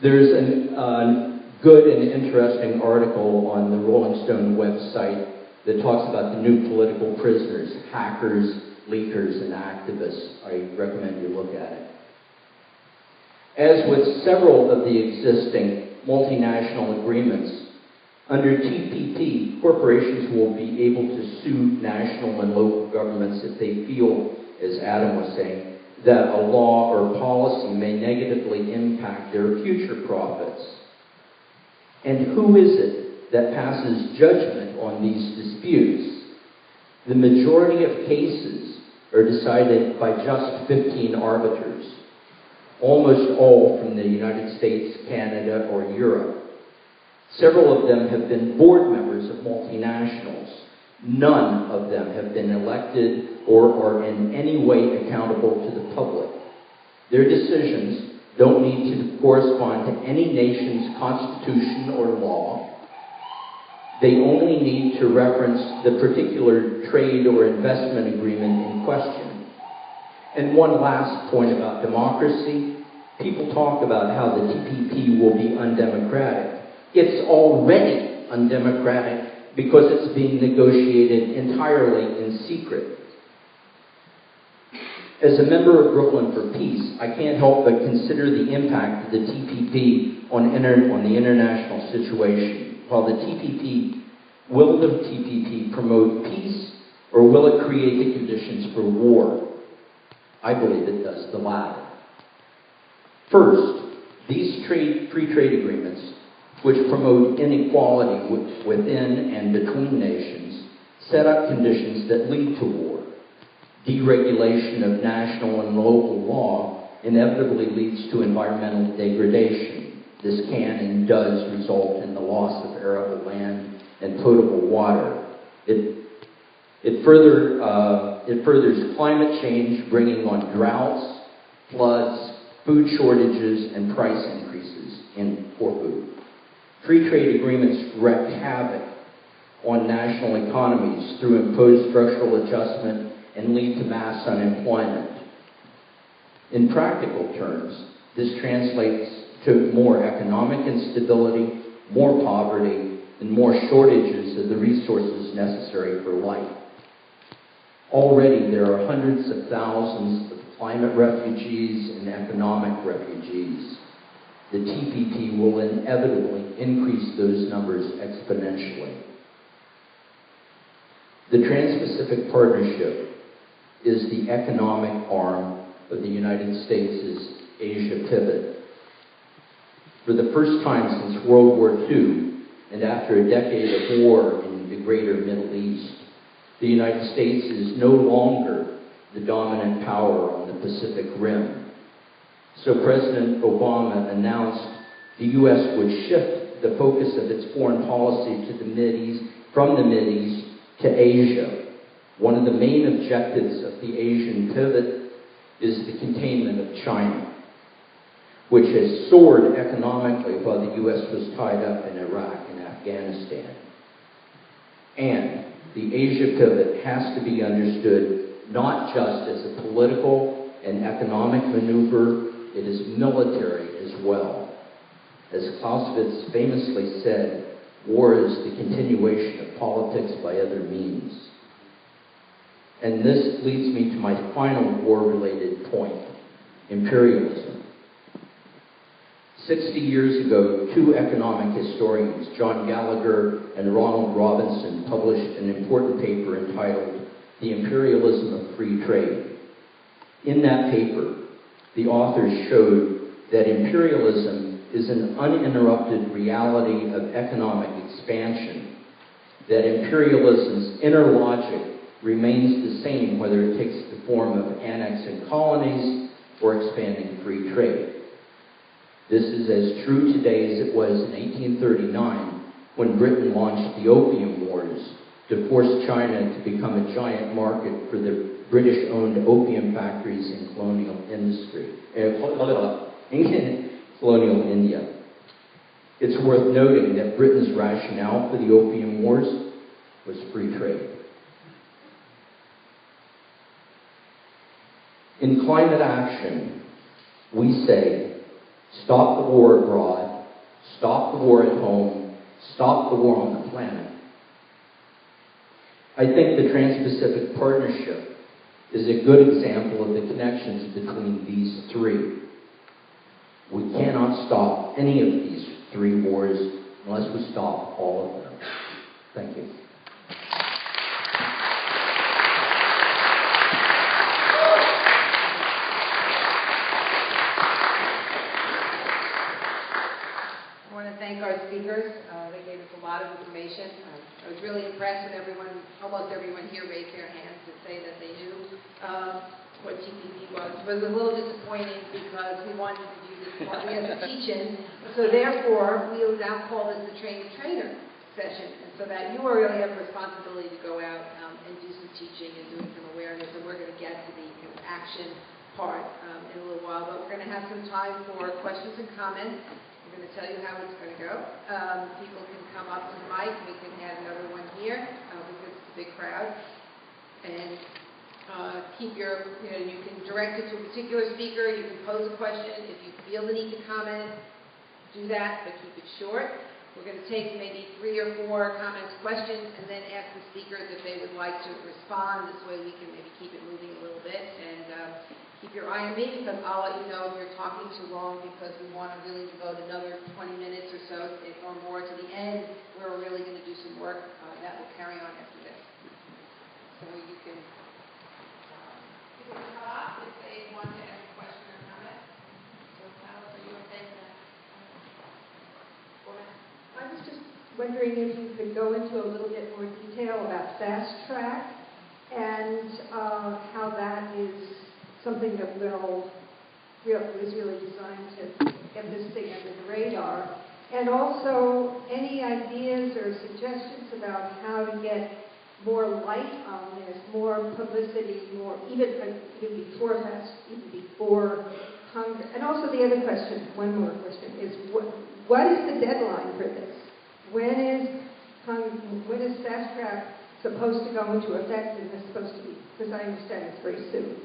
There's a good and interesting article on the Rolling Stone website that talks about the new political prisoners, hackers, leakers, and activists. I recommend you look at it. As with several of the existing multinational agreements, under TPP, corporations will be able to sue national and local governments if they feel, as Adam was saying, that a law or policy may negatively impact their future profits. And who is it that passes judgment on these disputes? The majority of cases are decided by just 15 arbiters, almost all from the United States, Canada, or Europe. Several of them have been board members of multinationals. None of them have been elected or are in any way accountable to the public. Their decisions don't need to correspond to any nation's constitution or law. They only need to reference the particular trade or investment agreement in question. And one last point about democracy. People talk about how the TPP will be undemocratic. It's already undemocratic because it's being negotiated entirely in secret. As a member of Brooklyn for Peace, I can't help but consider the impact of the TPP on the international situation. Will the TPP promote peace, or will it create the conditions for war? I believe it does the latter. First, these free trade agreements, which promote inequality within and between nations, set up conditions that lead to war. Deregulation of national and local law inevitably leads to environmental degradation. This can and does result in the loss of arable land and potable water. It furthers climate change, bringing on droughts, floods, food shortages, and price increases for food. Free trade agreements wreak havoc on national economies through imposed structural adjustment and lead to mass unemployment. In practical terms, this translates to more economic instability, more poverty, and more shortages of the resources necessary for life. Already there are hundreds of thousands of climate refugees and economic refugees. The TPP will inevitably increase those numbers exponentially. The Trans-Pacific Partnership is the economic arm of the United States' Asia pivot. For the first time since World War II, and after a decade of war in the greater Middle East, the United States is no longer the dominant power on the Pacific Rim. So President Obama announced the U.S. would shift the focus of its foreign policy to from the Mideast to Asia. One of the main objectives of the Asian pivot is the containment of China. which has soared economically while the U.S. was tied up in Iraq and Afghanistan. And the Asia pivot has to be understood not just as a political and economic maneuver, it is military as well. As Clausewitz famously said, war is the continuation of politics by other means. And this leads me to my final war-related point, imperialism. 60 years ago, two economic historians, John Gallagher and Ronald Robinson, published an important paper entitled The Imperialism of Free Trade. In that paper, the authors showed that imperialism is an uninterrupted reality of economic expansion, that imperialism's inner logic remains the same whether it takes the form of annexing colonies or expanding free trade. This is as true today as it was in 1839 when Britain launched the Opium Wars to force China to become a giant market for the British-owned opium factories in colonial India. It's worth noting that Britain's rationale for the Opium Wars was free trade. In climate action, we say, stop the war abroad, stop the war at home, stop the war on the planet. I think the Trans-Pacific Partnership is a good example of the connections between these three. We cannot stop any of these three wars unless we stop all of them. Thank you. I want to thank our speakers. They gave us a lot of information. I was really impressed with everyone. Almost everyone here raised their hands to say that they knew what TPP was. It was a little disappointing because we wanted to do this partly as a teach-in. So therefore, we will now call this the train-the-trainer session. And so that you really have a responsibility to go out and do some teaching and doing some awareness. And we're going to get to the action part in a little while. But we're going to have some time for questions and comments. We're going to tell you how it's going to go. People can come up to the mic. We can have another one here because it's a big crowd. And keep your, you can direct it to a particular speaker. You can pose a question. If you feel the need to comment, do that, but keep it short. We're going to take maybe 3 or 4 comments, questions, and then ask the speakers if they would like to respond. This way we can maybe keep it moving a little bit. And keep your eye on me because I'll let you know if you're talking too long because we want to really devote another 20 minutes or so or more to the end where we're really going to do some work that will carry on after this. So you can come up if they want to ask a question or comment. So Alice, are you okay with that? Go ahead. I was just wondering if you could go into a little bit more detail about fast track and how that is something that is really designed to get this thing under the radar. And also, any ideas or suggestions about how to get more light on this, more publicity, more even before Congress. And also the other question, one more question, is what is the deadline for this? When is fast track supposed to go into effect? And it's supposed to be, because I understand it's very soon.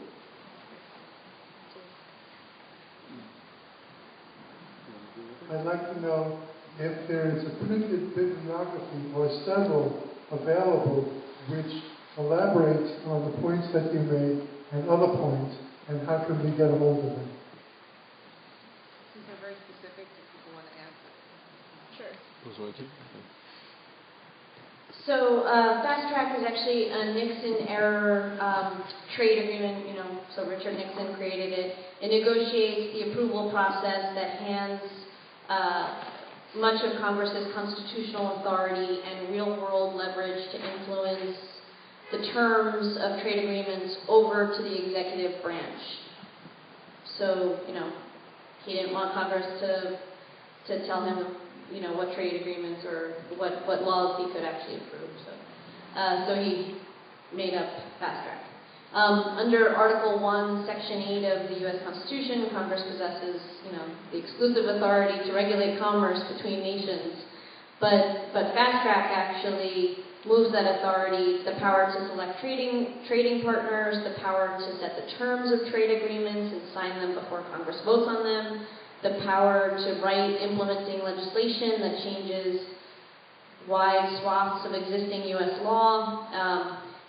I'd like to know if there is a printed bibliography or several available which elaborates on the points that you made and other points, and how can we get a hold of them? These are very specific if people want to answer. Sure. So fast track is actually a Nixon-era trade agreement. So Richard Nixon created it. It negotiates the approval process that hands much of Congress's constitutional authority and real-world leverage to influence the terms of trade agreements over to the executive branch. So, he didn't want Congress to tell him, what trade agreements or what laws he could actually approve. So he made up fast track. Under Article 1, Section 8 of the U.S. Constitution, Congress possesses, the exclusive authority to regulate commerce between nations. But Fast Track actually moves that authority, the power to select trading partners, the power to set the terms of trade agreements and sign them before Congress votes on them, the power to write implementing legislation that changes wide swaths of existing U.S. law,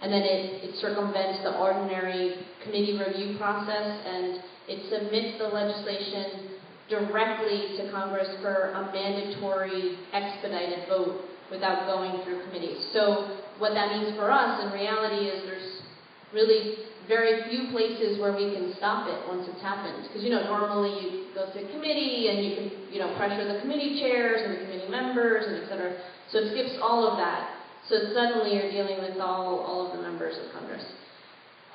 and then it circumvents the ordinary committee review process, and it submits the legislation directly to Congress for a mandatory expedited vote without going through committees. So what that means for us in reality is there's really very few places where we can stop it once it's happened. Because normally you go to committee and you can pressure the committee chairs and the committee members and et cetera. So it skips all of that. So suddenly you're dealing with all of the members of Congress.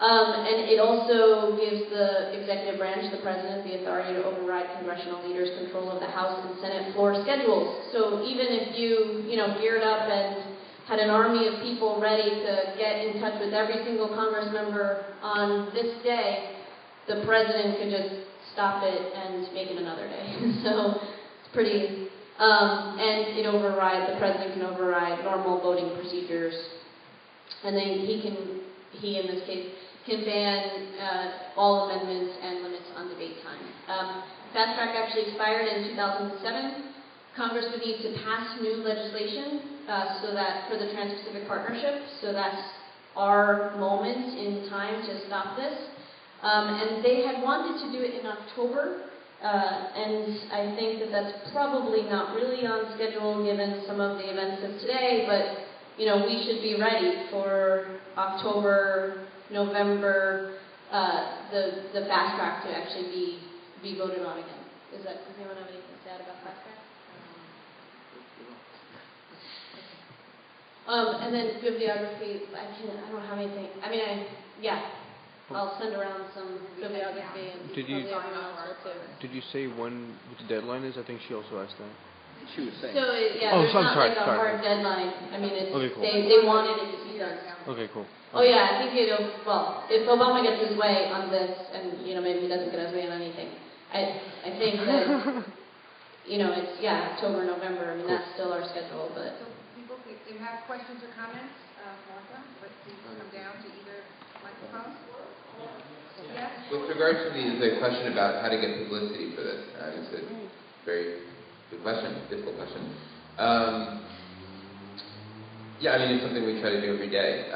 And it also gives the executive branch, the president, the authority to override congressional leaders' control of the House and Senate floor schedules. So even if you, geared up and had an army of people ready to get in touch with every single Congress member on this day, the president could just stop it and make it another day. So it's pretty, and the president can override normal voting procedures. And then he in this case, can ban all amendments and limits on debate time. Fast Track actually expired in 2007. Congress would need to pass new legislation so that for the Trans-Pacific Partnership, so that's our moment in time to stop this. And they had wanted to do it in October, and I think that that's probably not really on schedule given some of the events of today, but we should be ready for October, November, the Fast Track to actually be voted on again. Does anyone have anything to say about Fast Track? And then bibliography, I don't have anything. I'll send around some bibliography and Did you- probably everyone else will too. Did you say when the deadline is? I think she also asked that. She was saying. So Oh, there's not sorry, like a sorry. hard deadline. It's Okay, cool. they wanted it to be done. Okay, cool. Oh yeah, I think if Obama gets his way on this, and maybe he doesn't get his way on anything, I think that it's October, November. That's still our schedule, but. So people, if they have questions or comments, Martha, let's see, come down to either microphone. Yes. With regard to the question about how to get publicity for this, it's a very good question, difficult question. It's something we try to do every day.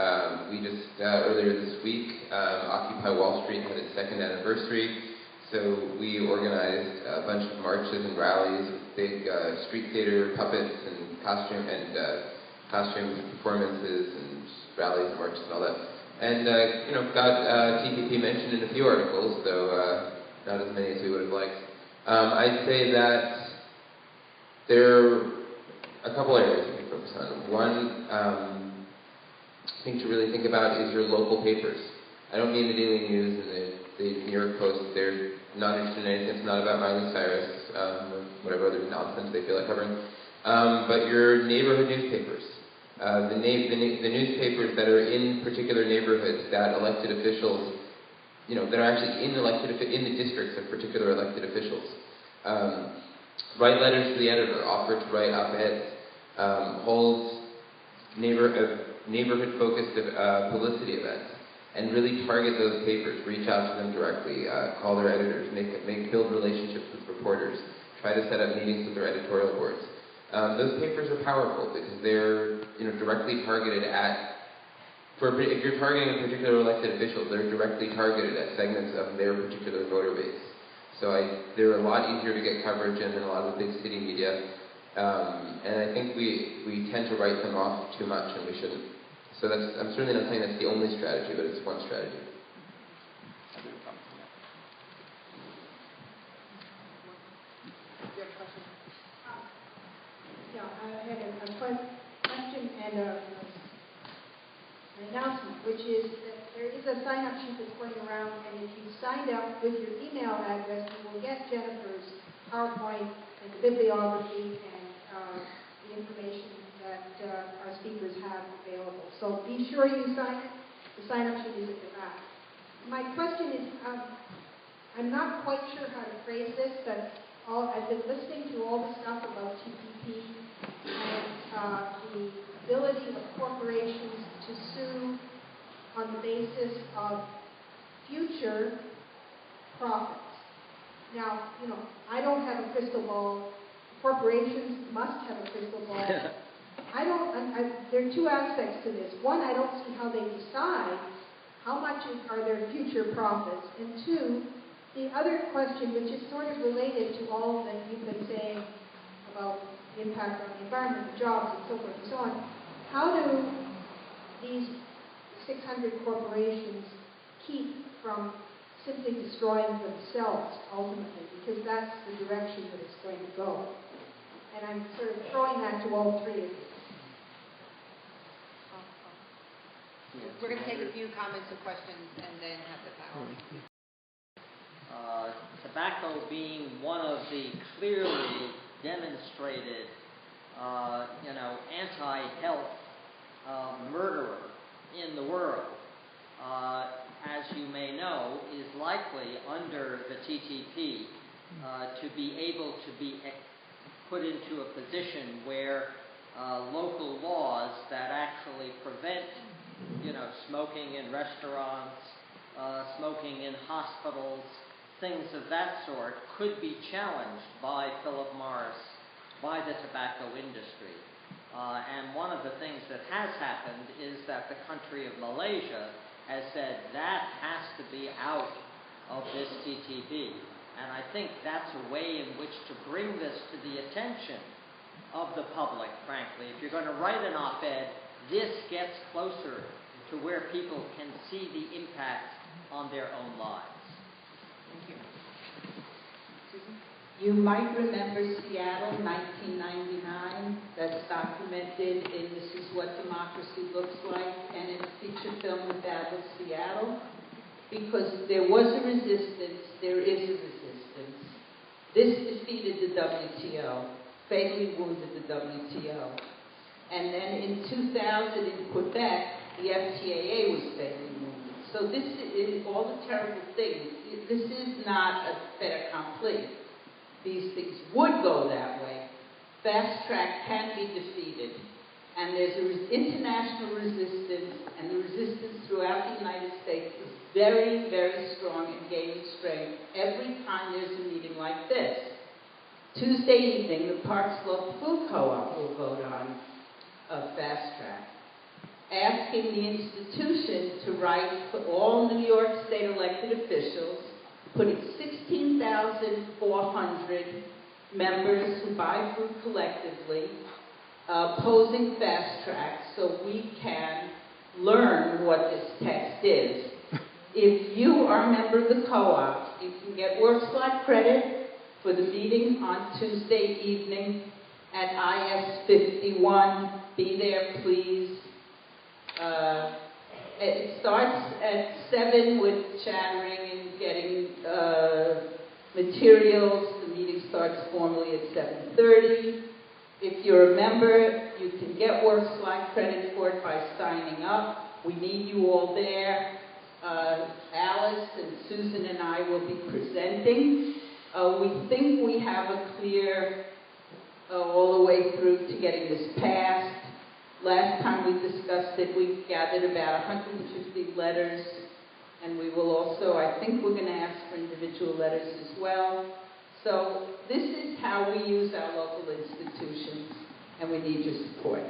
We just, earlier this week, Occupy Wall Street had its second anniversary, so we organized a bunch of marches and rallies with big street theater puppets and costume performances and rallies and marches and all that. And, got TPP mentioned in a few articles, though not as many as we would have liked. I'd say that there are a couple areas we can focus on. One thing to really think about is your local papers. I don't mean the Daily News and the New York Post. They're not interested in anything. It's not about Miley Cyrus or whatever other nonsense they feel like covering. But your neighborhood newspapers. The newspapers that are in particular neighborhoods that elected officials, that are actually in the districts of particular elected officials. Write letters to the editor, offer to write op-eds, hold neighborhood-focused publicity events, and really target those papers. Reach out to them directly, call their editors, build relationships with reporters, try to set up meetings with their editorial boards. Those papers are powerful because they're directly targeted at. If you're targeting a particular elected official, they're directly targeted at segments of their particular voter base. So they're a lot easier to get coverage in than a lot of the big city media. And I think we tend to write them off too much, and we shouldn't. So I'm certainly not saying that's the only strategy, but it's one strategy. I had a question and an announcement, which is that there is a sign-up sheet that's going around, and if you signed up with your email address, you will get Jennifer's PowerPoint and the bibliography and the information that our speakers have available. So be sure you sign it. The sign-up sheet is at the back. My question is, I'm not quite sure how to phrase this, but I've been listening to all the stuff about TPP and the ability of corporations to sue on the basis of future profits. Now, I don't have a crystal ball. Corporations must have a crystal ball. There are two aspects to this. One, I don't see how they decide how much are their future profits. And two, the other question, which is sort of related to all that you've been saying about the impact on the environment, the jobs, and so forth and so on, how do these 600 corporations keep from simply destroying themselves ultimately? Because that's the direction that it's going to go. And I'm sort of throwing that to all three of you. We're going to take a few comments and questions and then have the power. Tobacco being one of the clearly demonstrated, anti-health murderer in the world, as you may know, is likely under the TTP to be able to be put into a position where local laws that actually prevent, smoking in restaurants, smoking in hospitals, things of that sort, could be challenged by Philip Morris, by the tobacco industry. And one of the things that has happened is that the country of Malaysia has said that has to be out of this TTP. And I think that's a way in which to bring this to the attention of the public, frankly. If you're going to write an op-ed, this gets closer to where people can see the impact on their own lives. Thank you. Susan? You might remember Seattle, 1999. That's documented in This Is What Democracy Looks Like, and in a feature film about Seattle. Because there was a resistance, there is a resistance. This defeated the WTO, fatally wounded the WTO. And then in 2000 in Quebec, the FTAA was fatally wounded. So this is all the terrible things. This is not a fait accompli. These things would go that way. Fast track can be defeated. And there's international resistance, and the resistance throughout the United States is very, very strong and gaining strength every time there's a meeting like this. Tuesday evening, the Park Slope Food Co-op will vote on a fast track, asking the institution to write for all New York State elected officials, putting 16,400 members who buy food collectively, opposing fast track so we can learn what this text is. If you are a member of the co-op, you can get work slot credit for the meeting on Tuesday evening at IS 51. Be there, please. It starts at 7 with chattering and getting materials. The meeting starts formally at 7:30. If you're a member, you can get work slot credit for it by signing up. We need you all there. Alice and Susan and I will be presenting. We think we have a clear all the way through to getting this passed. Last time we discussed it, we gathered about 150 letters, and we will also, I think we're going to ask for individual letters as well. So this is how we use our local institutions, and we need your support.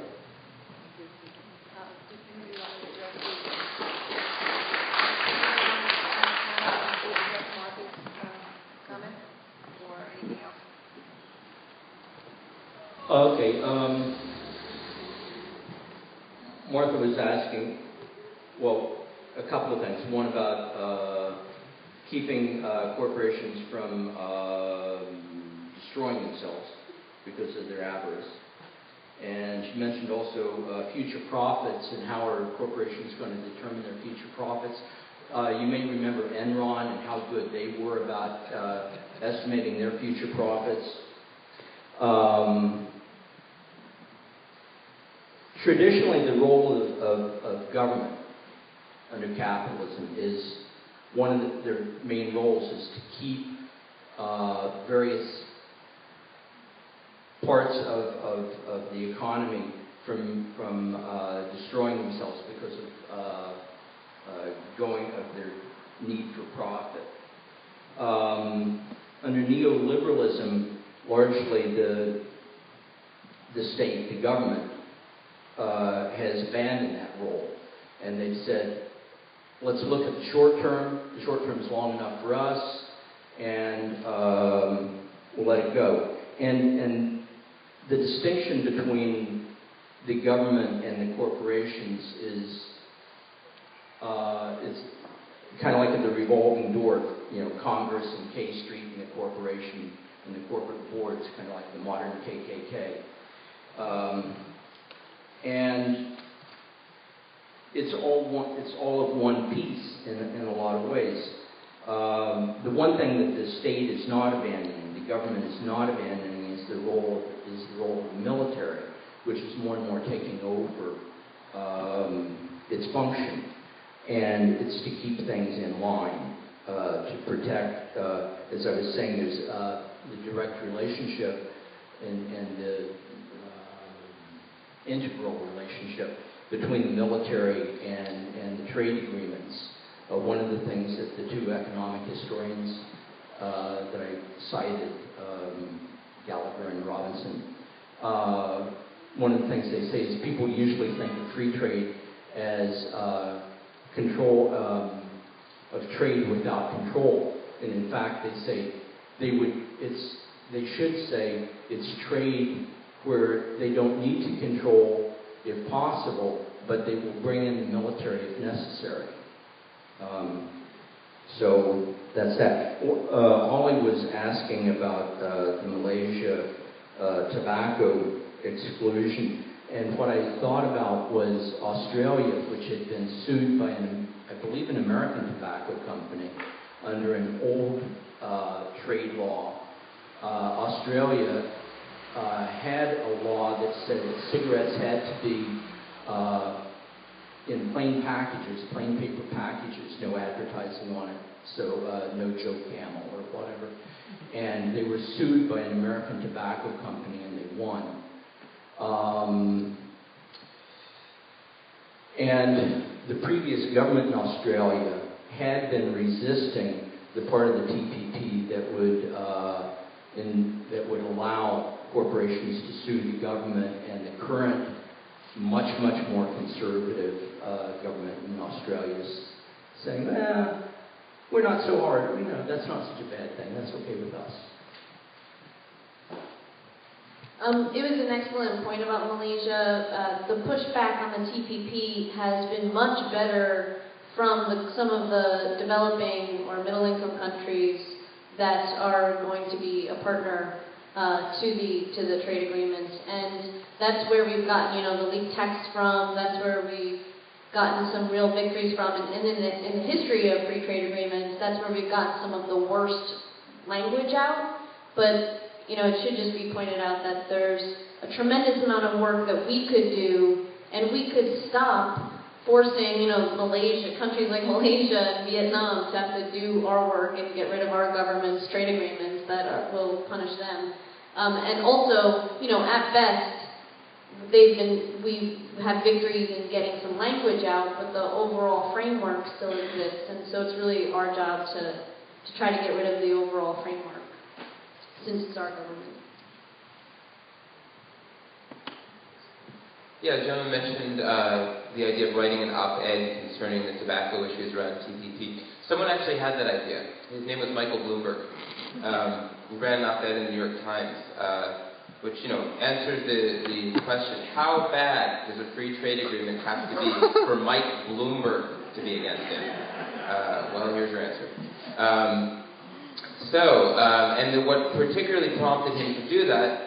Comment or anything else? Okay. Martha was asking, well, a couple of things. One about keeping corporations from destroying themselves because of their avarice. And she mentioned also future profits and how are corporations going to determine their future profits. You may remember Enron and how good they were about estimating their future profits. Traditionally, the role of government under capitalism is one of their main roles is to keep various parts of the economy from destroying themselves because of their need for profit. Under neoliberalism, largely the state, the government, has abandoned that role, and they've said, let's look at the short term. The short term is long enough for us, and we'll let it go. And the distinction between the government and the corporations is kind of like at the revolving door, Congress and K Street and the corporation and the corporate boards, kind of like the modern KKK. And it's all of one piece in a lot of ways. The one thing that the state is not abandoning, the government is not abandoning, is the role of the military, which is more and more taking over its function. And it's to keep things in line, to protect, as I was saying, there's the direct relationship and the integral relationship between the military and the trade agreements. One of the things that the two economic historians that I cited, Gallagher and Robinson, one of the things they say is people usually think of free trade as control of trade without control, and in fact they say they should say it's trade where they don't need to control if possible, but they will bring in the military if necessary. So that's that. Holly was asking about the Malaysia tobacco exclusion. And what I thought about was Australia, which had been sued by, I believe, an American tobacco company under an old trade law. Australia had a law that said that cigarettes had to be in plain packages, plain paper packages, no advertising on it, so no Joe Camel or whatever. And they were sued by an American tobacco company, and they won. And the previous government in Australia had been resisting the part of the TPP that would allow corporations to sue the government, and the current, much more conservative government in Australia is saying, we're not so hard. That's not such a bad thing. That's okay with us. It was an excellent point about Malaysia. The pushback on the TPP has been much better from some of the developing or middle-income countries that are going to be a partner to the trade agreements, and that's where we've gotten the leaked text from. That's where we've gotten some real victories from, and in the history of free trade agreements, that's where we've gotten some of the worst language out. But it should just be pointed out that there's a tremendous amount of work that we could do, and we could stop forcing, Malaysia, countries like Malaysia and Vietnam to have to do our work and get rid of our government's trade agreements that will punish them. And also, at best, we've had victories in getting some language out, but the overall framework still exists, and so it's really our job to try to get rid of the overall framework, since it's our government. Yeah, the gentleman mentioned the idea of writing an op-ed concerning the tobacco issues around TPP. Someone actually had that idea. His name was Michael Bloomberg. He ran an op-ed in the New York Times, which, answers the question, how bad does a free trade agreement have to be for Mike Bloomberg to be against it? Well, here's your answer. And what particularly prompted him to do that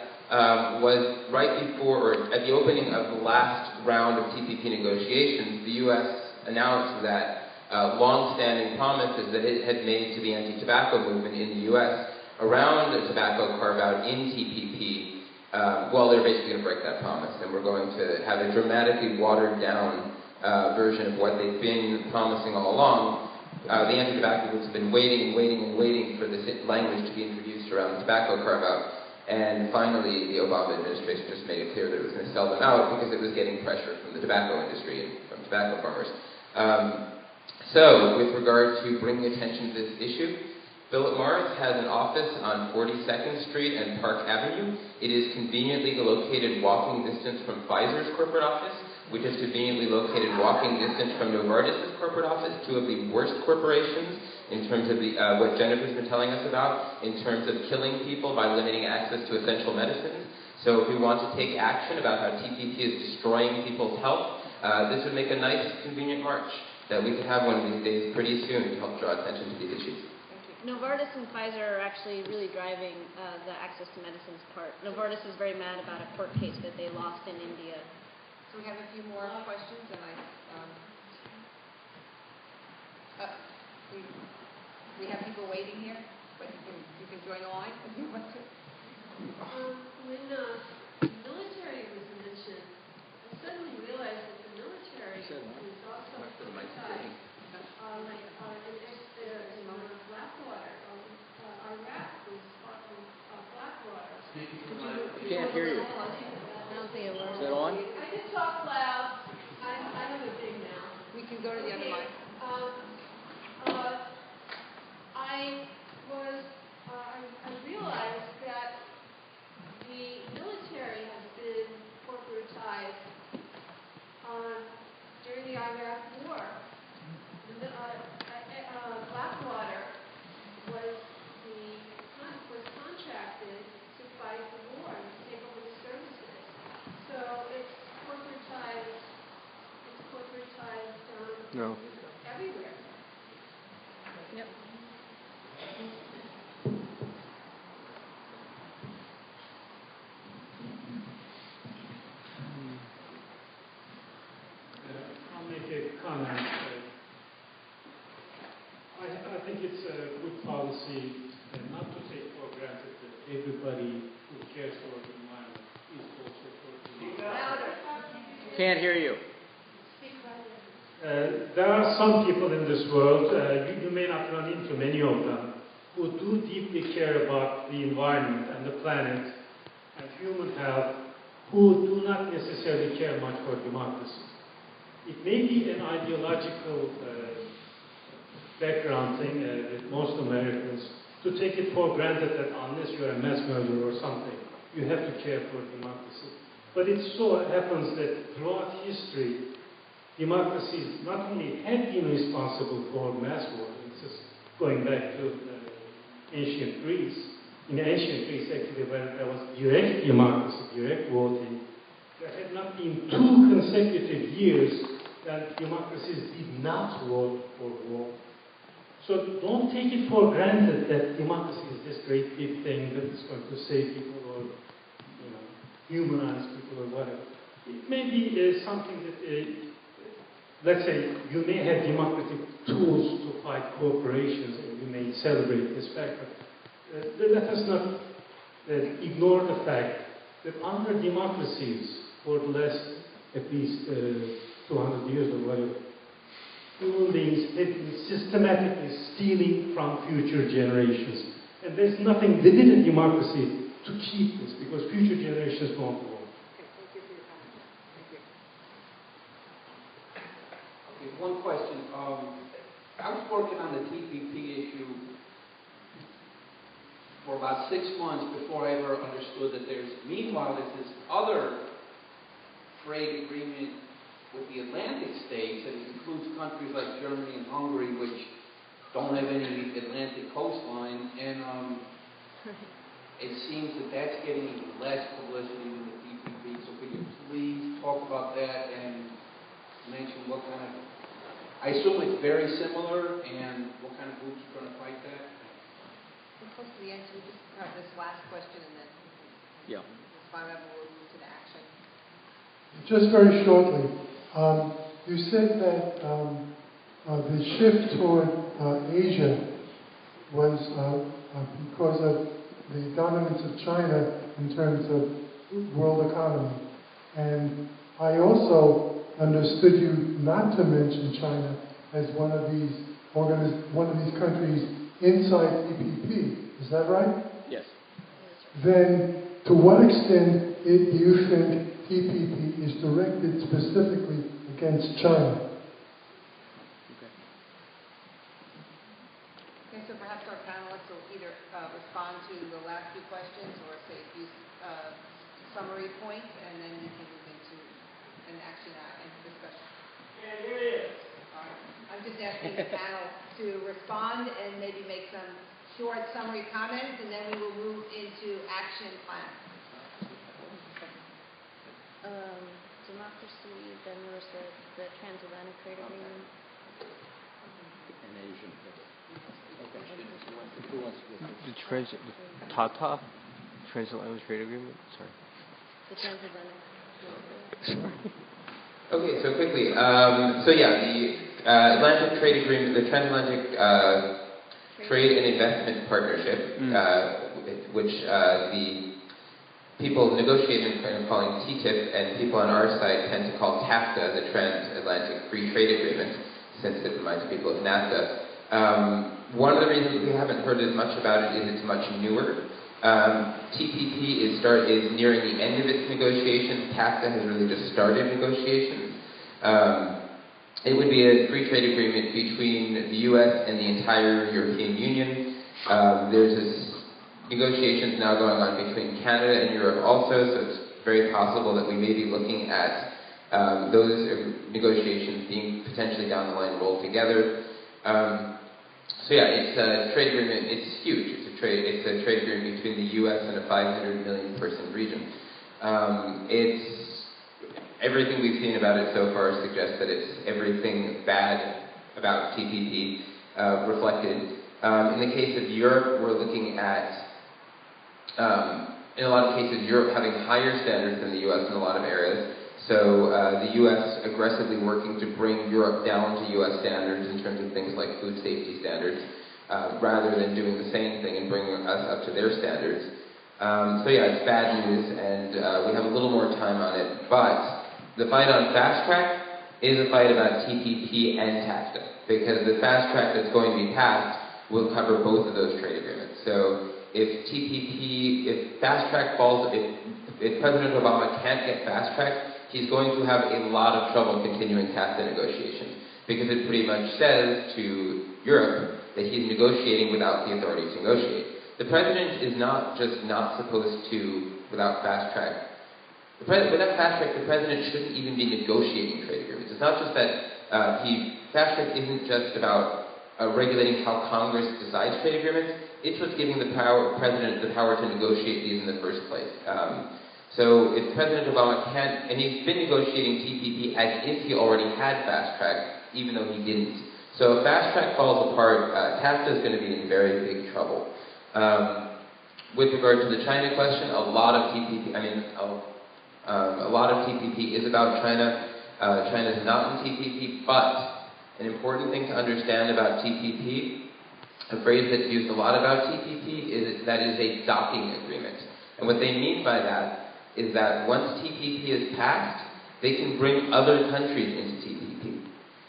was right before, or at the opening of the last round of TPP negotiations, the U.S. announced that long-standing promises that it had made to the anti-tobacco movement in the U.S. around the tobacco carve-out in TPP, they're basically going to break that promise, and we're going to have a dramatically watered-down version of what they've been promising all along, the anti-tobacco groups have been waiting for this language to be introduced around the tobacco carve-out. And finally, the Obama administration just made it clear that it was going to sell them out because it was getting pressure from the tobacco industry and from tobacco farmers. So, with regard to bringing attention to this issue, Philip Morris has an office on 42nd Street and Park Avenue. It is conveniently located walking distance from Pfizer's corporate office, which is conveniently located walking distance from Novartis' corporate office, two of the worst corporations in terms of what Jennifer's been telling us about, in terms of killing people by limiting access to essential medicines. So if we want to take action about how TPP is destroying people's health, this would make a nice, convenient march that we could have one of these days pretty soon to help draw attention to these issues. Novartis and Pfizer are actually really driving the access to medicines part. Novartis is very mad about a court case that they lost in India. So we have a few more questions, and we have people waiting here, but you can join the line if you want to. When military was mentioned, I suddenly realized that the military is also politicized. In Blackwater, Iraq was fought in Blackwater. Can't hear you. I don't think it works. Is that on? I can talk loud. I have a big now. We can go to the other line. I realized that the military has been corporatized during the Iraq War. Blackwater was contracted to fight the war and to take over the services. So it's corporatized. No. Everywhere. Yep. I'll make a comment. I think it's a good policy not to take for granted that everybody who cares for the environment is also for the environment. Can't hear you. There are some people in this world, you may not run into many of them, who do deeply care about the environment and the planet and human health, who do not necessarily care much for democracy. It may be an ideological background thing with most Americans to take it for granted that unless you're a mass murderer or something, you have to care for democracy. But it so happens that throughout history, democracies not only have been responsible for mass war, this is going back to ancient Greece. In ancient Greece, actually, where there was direct democracy, direct voting, there had not been 2 consecutive years that democracies did not vote for war. So don't take it for granted that democracy is this great big thing that is going to save people or humanize people or whatever. It may be something that, let's say, you may have democratic tools to fight corporations and you may celebrate this fact, but let us not ignore the fact that under democracies for the last at least 200 years or whatever, human beings have been systematically stealing from future generations. And there's nothing within a democracy to keep this, because future generations won't go. Okay, thank you for your comment. Thank you. Okay, one question. I was working on the TPP issue for about 6 months before I ever understood that meanwhile, there's this other trade agreement with the Atlantic states that includes countries like Germany and Hungary, which don't have any Atlantic coastline, and it seems that that's getting even less publicity than the TPP. So could you please talk about that and mention what kind of, I assume it's very similar, and what kind of groups are going to fight that? We're close to the end, so we just have this last question, and then Yeah. we'll move to the action. Just very shortly, you said that the shift toward Asia was because of the dominance of China in terms of world economy. And I also understood you not to mention China as one of these one of these countries inside TPP. Is that right? Yes. Then, to what extent do you think TPP is directed specifically against China? Okay, so perhaps our panelists will either respond to the last few questions or say a few summary points, and then we can move into an action and discussion. Yeah, here it is. All right. I'm just asking the panel to respond and maybe make some short summary comments, and then we will move into action plan. Democracy, then there was the transatlantic trade agreement. And Asian. The TATA? Transatlantic Trade Agreement? Sorry. The transatlantic. Sorry. Okay, so quickly, the Atlantic Trade Agreement, the Transatlantic Trade and Investment Partnership, which the people negotiating and calling TTIP, and people on our side tend to call CAFTA, the Transatlantic Free Trade Agreement, since it reminds people of NAFTA. One of the reasons we haven't heard as much about it is it's much newer. TPP is nearing the end of its negotiations. CAFTA has really just started negotiations. It would be a free trade agreement between the U.S. and the entire European Union. There's negotiations now going on between Canada and Europe also, so it's very possible that we may be looking at those negotiations being potentially down the line rolled together. It's a trade agreement. It's huge. It's a trade agreement between the U.S. and a 500 million person region. Everything we've seen about it so far suggests that it's everything bad about TPP reflected. In the case of Europe, we're looking at, in a lot of cases, Europe having higher standards than the U.S. in a lot of areas. So the U.S. aggressively working to bring Europe down to U.S. standards in terms of things like food safety standards, rather than doing the same thing and bringing us up to their standards. It's bad news, and we have a little more time on it. But the fight on fast track is a fight about TPP and CAFTA, because the fast track that's going to be passed will cover both of those trade agreements. So if fast track falls, if President Obama can't get fast track, he's going to have a lot of trouble continuing CAFTA negotiations, because it pretty much says to Europe that he's negotiating without the authority to negotiate. The president is not just not supposed to, without fast track, without fast track, the president shouldn't even be negotiating trade agreements. It's not just that fast track isn't just about regulating how Congress decides trade agreements. It's what's giving the president the power to negotiate these in the first place. So if President Obama can't, and he's been negotiating TPP as if he already had fast track, even though he didn't. So if fast track falls apart, CAFTA is going to be in very big trouble. With regard to the China question, a lot of TPP is about China. China is not in TPP, but an important thing to understand about TPP, a phrase that's used a lot about TPP, is that it is a docking agreement. And what they mean by that is that once TPP is passed, they can bring other countries into TPP.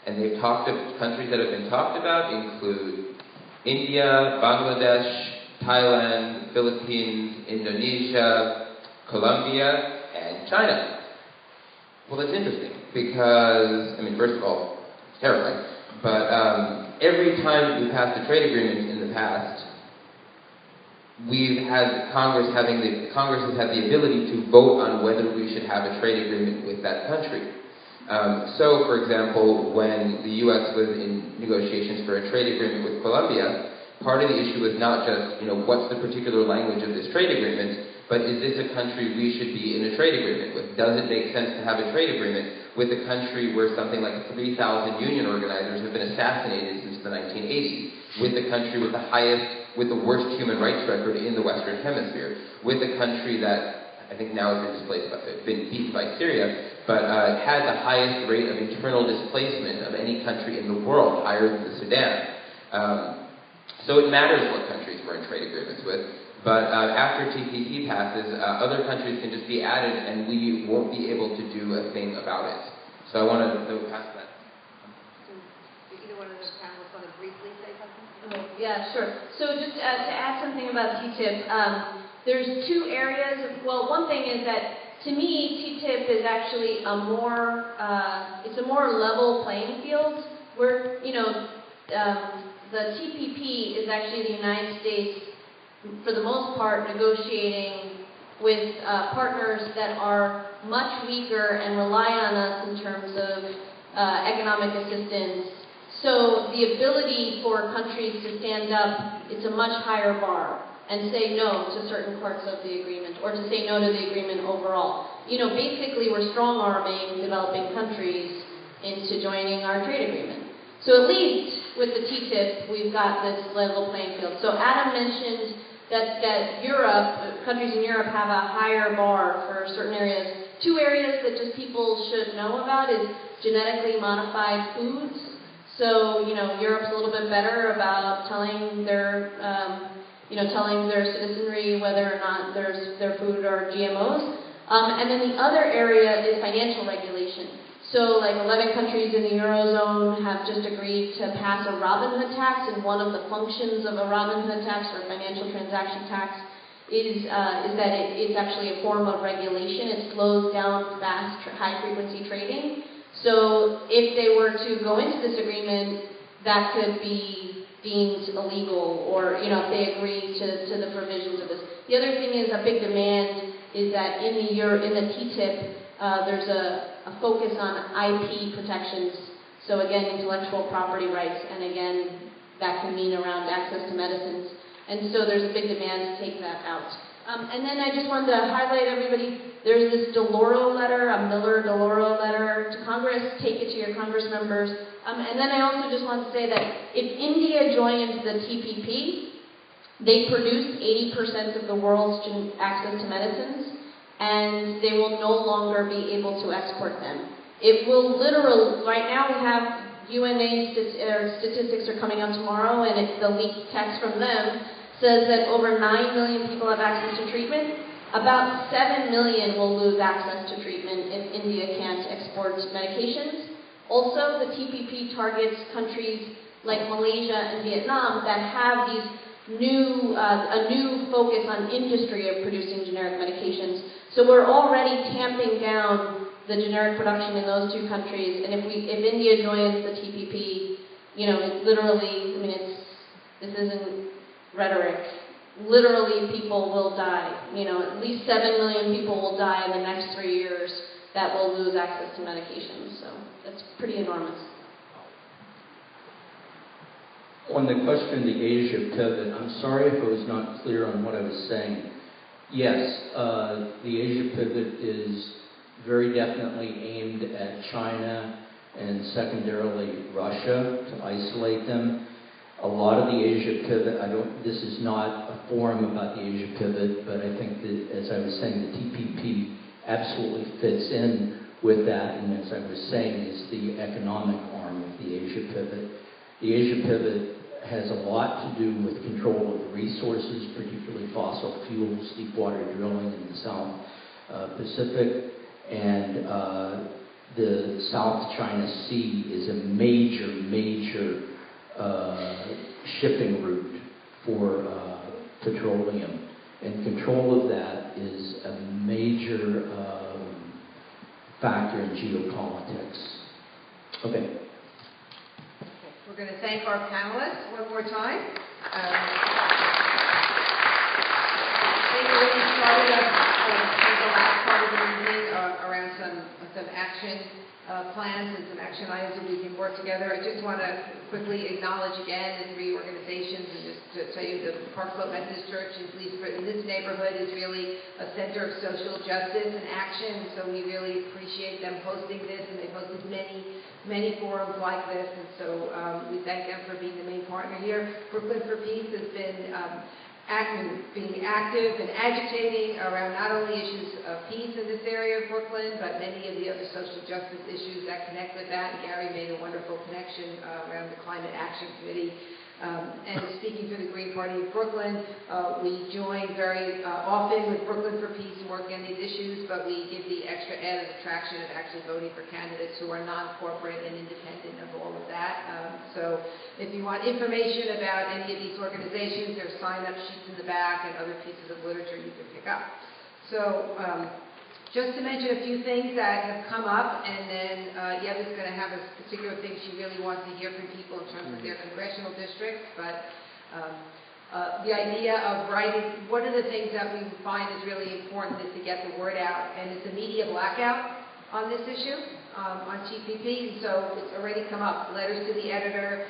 And they've talked of countries that have been talked about include India, Bangladesh, Thailand, Philippines, Indonesia, Colombia, and China. Well, that's interesting because, first of all, it's terrifying, but every time we've passed a trade agreement in the past, we've had Congress has had the ability to vote on whether we should have a trade agreement with that country. So, for example, when the U.S. was in negotiations for a trade agreement with Colombia, part of the issue was not just, what's the particular language of this trade agreement, but is this a country we should be in a trade agreement with? Does it make sense to have a trade agreement with a country where something like 3,000 union organizers have been assassinated since the 1980s? With a country with the worst human rights record in the Western Hemisphere? With a country that I think now has been beaten by Syria, but had the highest rate of internal displacement of any country in the world, higher than the Sudan. So it matters what countries we're in trade agreements with, but after TPP passes, other countries can just be added and we won't be able to do a thing about it. So I want to pass that. Do either one of the panelists want to briefly Yeah, sure. So just to add something about TTIP, there's two areas. Well, one thing is that to me, TTIP is actually it's a more level playing field. Where the TPP is actually the United States, for the most part, negotiating with partners that are much weaker and rely on us in terms of economic assistance. So the ability for countries to stand up, it's a much higher bar and say no to certain parts of the agreement, or to say no to the agreement overall. Basically we're strong-arming developing countries into joining our trade agreement. So at least with the TTIP, we've got this level playing field. So Adam mentioned that Europe, countries in Europe have a higher bar for certain areas. Two areas that just people should know about is genetically modified foods. So, Europe's a little bit better about telling their citizenry whether or not their food are GMOs. And then the other area is financial regulation. So, 11 countries in the Eurozone have just agreed to pass a Robin Hood tax, and one of the functions of a Robin Hood tax, or financial transaction tax, is that it's actually a form of regulation. It slows down fast, high-frequency trading. So if they were to go into this agreement, that could be deemed illegal, or if they agree to the provisions of this. The other thing is a big demand is that in the TTIP, there's a focus on IP protections. So again, intellectual property rights, and again, that can mean around access to medicines. And so there's a big demand to take that out. And then I just wanted to highlight everybody, there's this DeLauro letter, a Miller-DeLauro letter to Congress. Take it to your Congress members. And then I also just want to say that if India joins the TPP, they produce 80% of the world's access to medicines, and they will no longer be able to export them. It will literally, right now we have UNA statistics are coming out tomorrow, and the leaked text from them says that over 9 million people have access to treatment. About 7 million will lose access to treatment if India can't export medications. Also, the TPP targets countries like Malaysia and Vietnam that have these a new focus on industry of producing generic medications. So we're already tamping down the generic production in those two countries. And if India joins the TPP, literally, this isn't rhetoric. Literally, people will die. At least 7 million people will die in the next 3 years that will lose access to medications. So that's pretty enormous. On the question of the Asia pivot, I'm sorry if I was not clear on what I was saying. Yes, the Asia pivot is very definitely aimed at China and secondarily Russia to isolate them. A lot of the Asia pivot, this is not a forum about the Asia pivot, but I think that, as I was saying, the TPP absolutely fits in with that, and as I was saying, is the economic arm of the Asia pivot. The Asia pivot has a lot to do with control of resources, particularly fossil fuels, deep water drilling in the South Pacific, and the South China Sea is a major shipping route for petroleum, and control of that is a major factor in geopolitics. Okay. We're going to thank our panelists one more time. They really started us the last part of the evening around some action plans and some action items that we can work together. I just want to quickly acknowledge again the 3 organizations, and just to tell you the Park Slope Methodist Church, at least in this neighborhood, is really a center of social justice and action. So we really appreciate them hosting this, and they've hosted many forums like this, and so we thank them for being the main partner here. Brooklyn for Peace has been being active and agitating around not only issues of peace in this area of Brooklyn, but many of the other social justice issues that connect with that. And Gary made a wonderful connection around the Climate Action Committee And speaking for the Green Party of Brooklyn, we join very often with Brooklyn for Peace and working on these issues, but we give the extra added attraction of actually voting for candidates who are non-corporate and independent of all of that. So if you want information about any of these organizations, there's sign-up sheets in the back and other pieces of literature you can pick up. So just to mention a few things that have come up, and then Ieva's going to have a particular thing she really wants to hear from people in terms of their congressional districts. But the idea of writing, one of the things that we find is really important is to get the word out, and it's a media blackout on this issue, on TPP, and so it's already come up. Letters to the editor,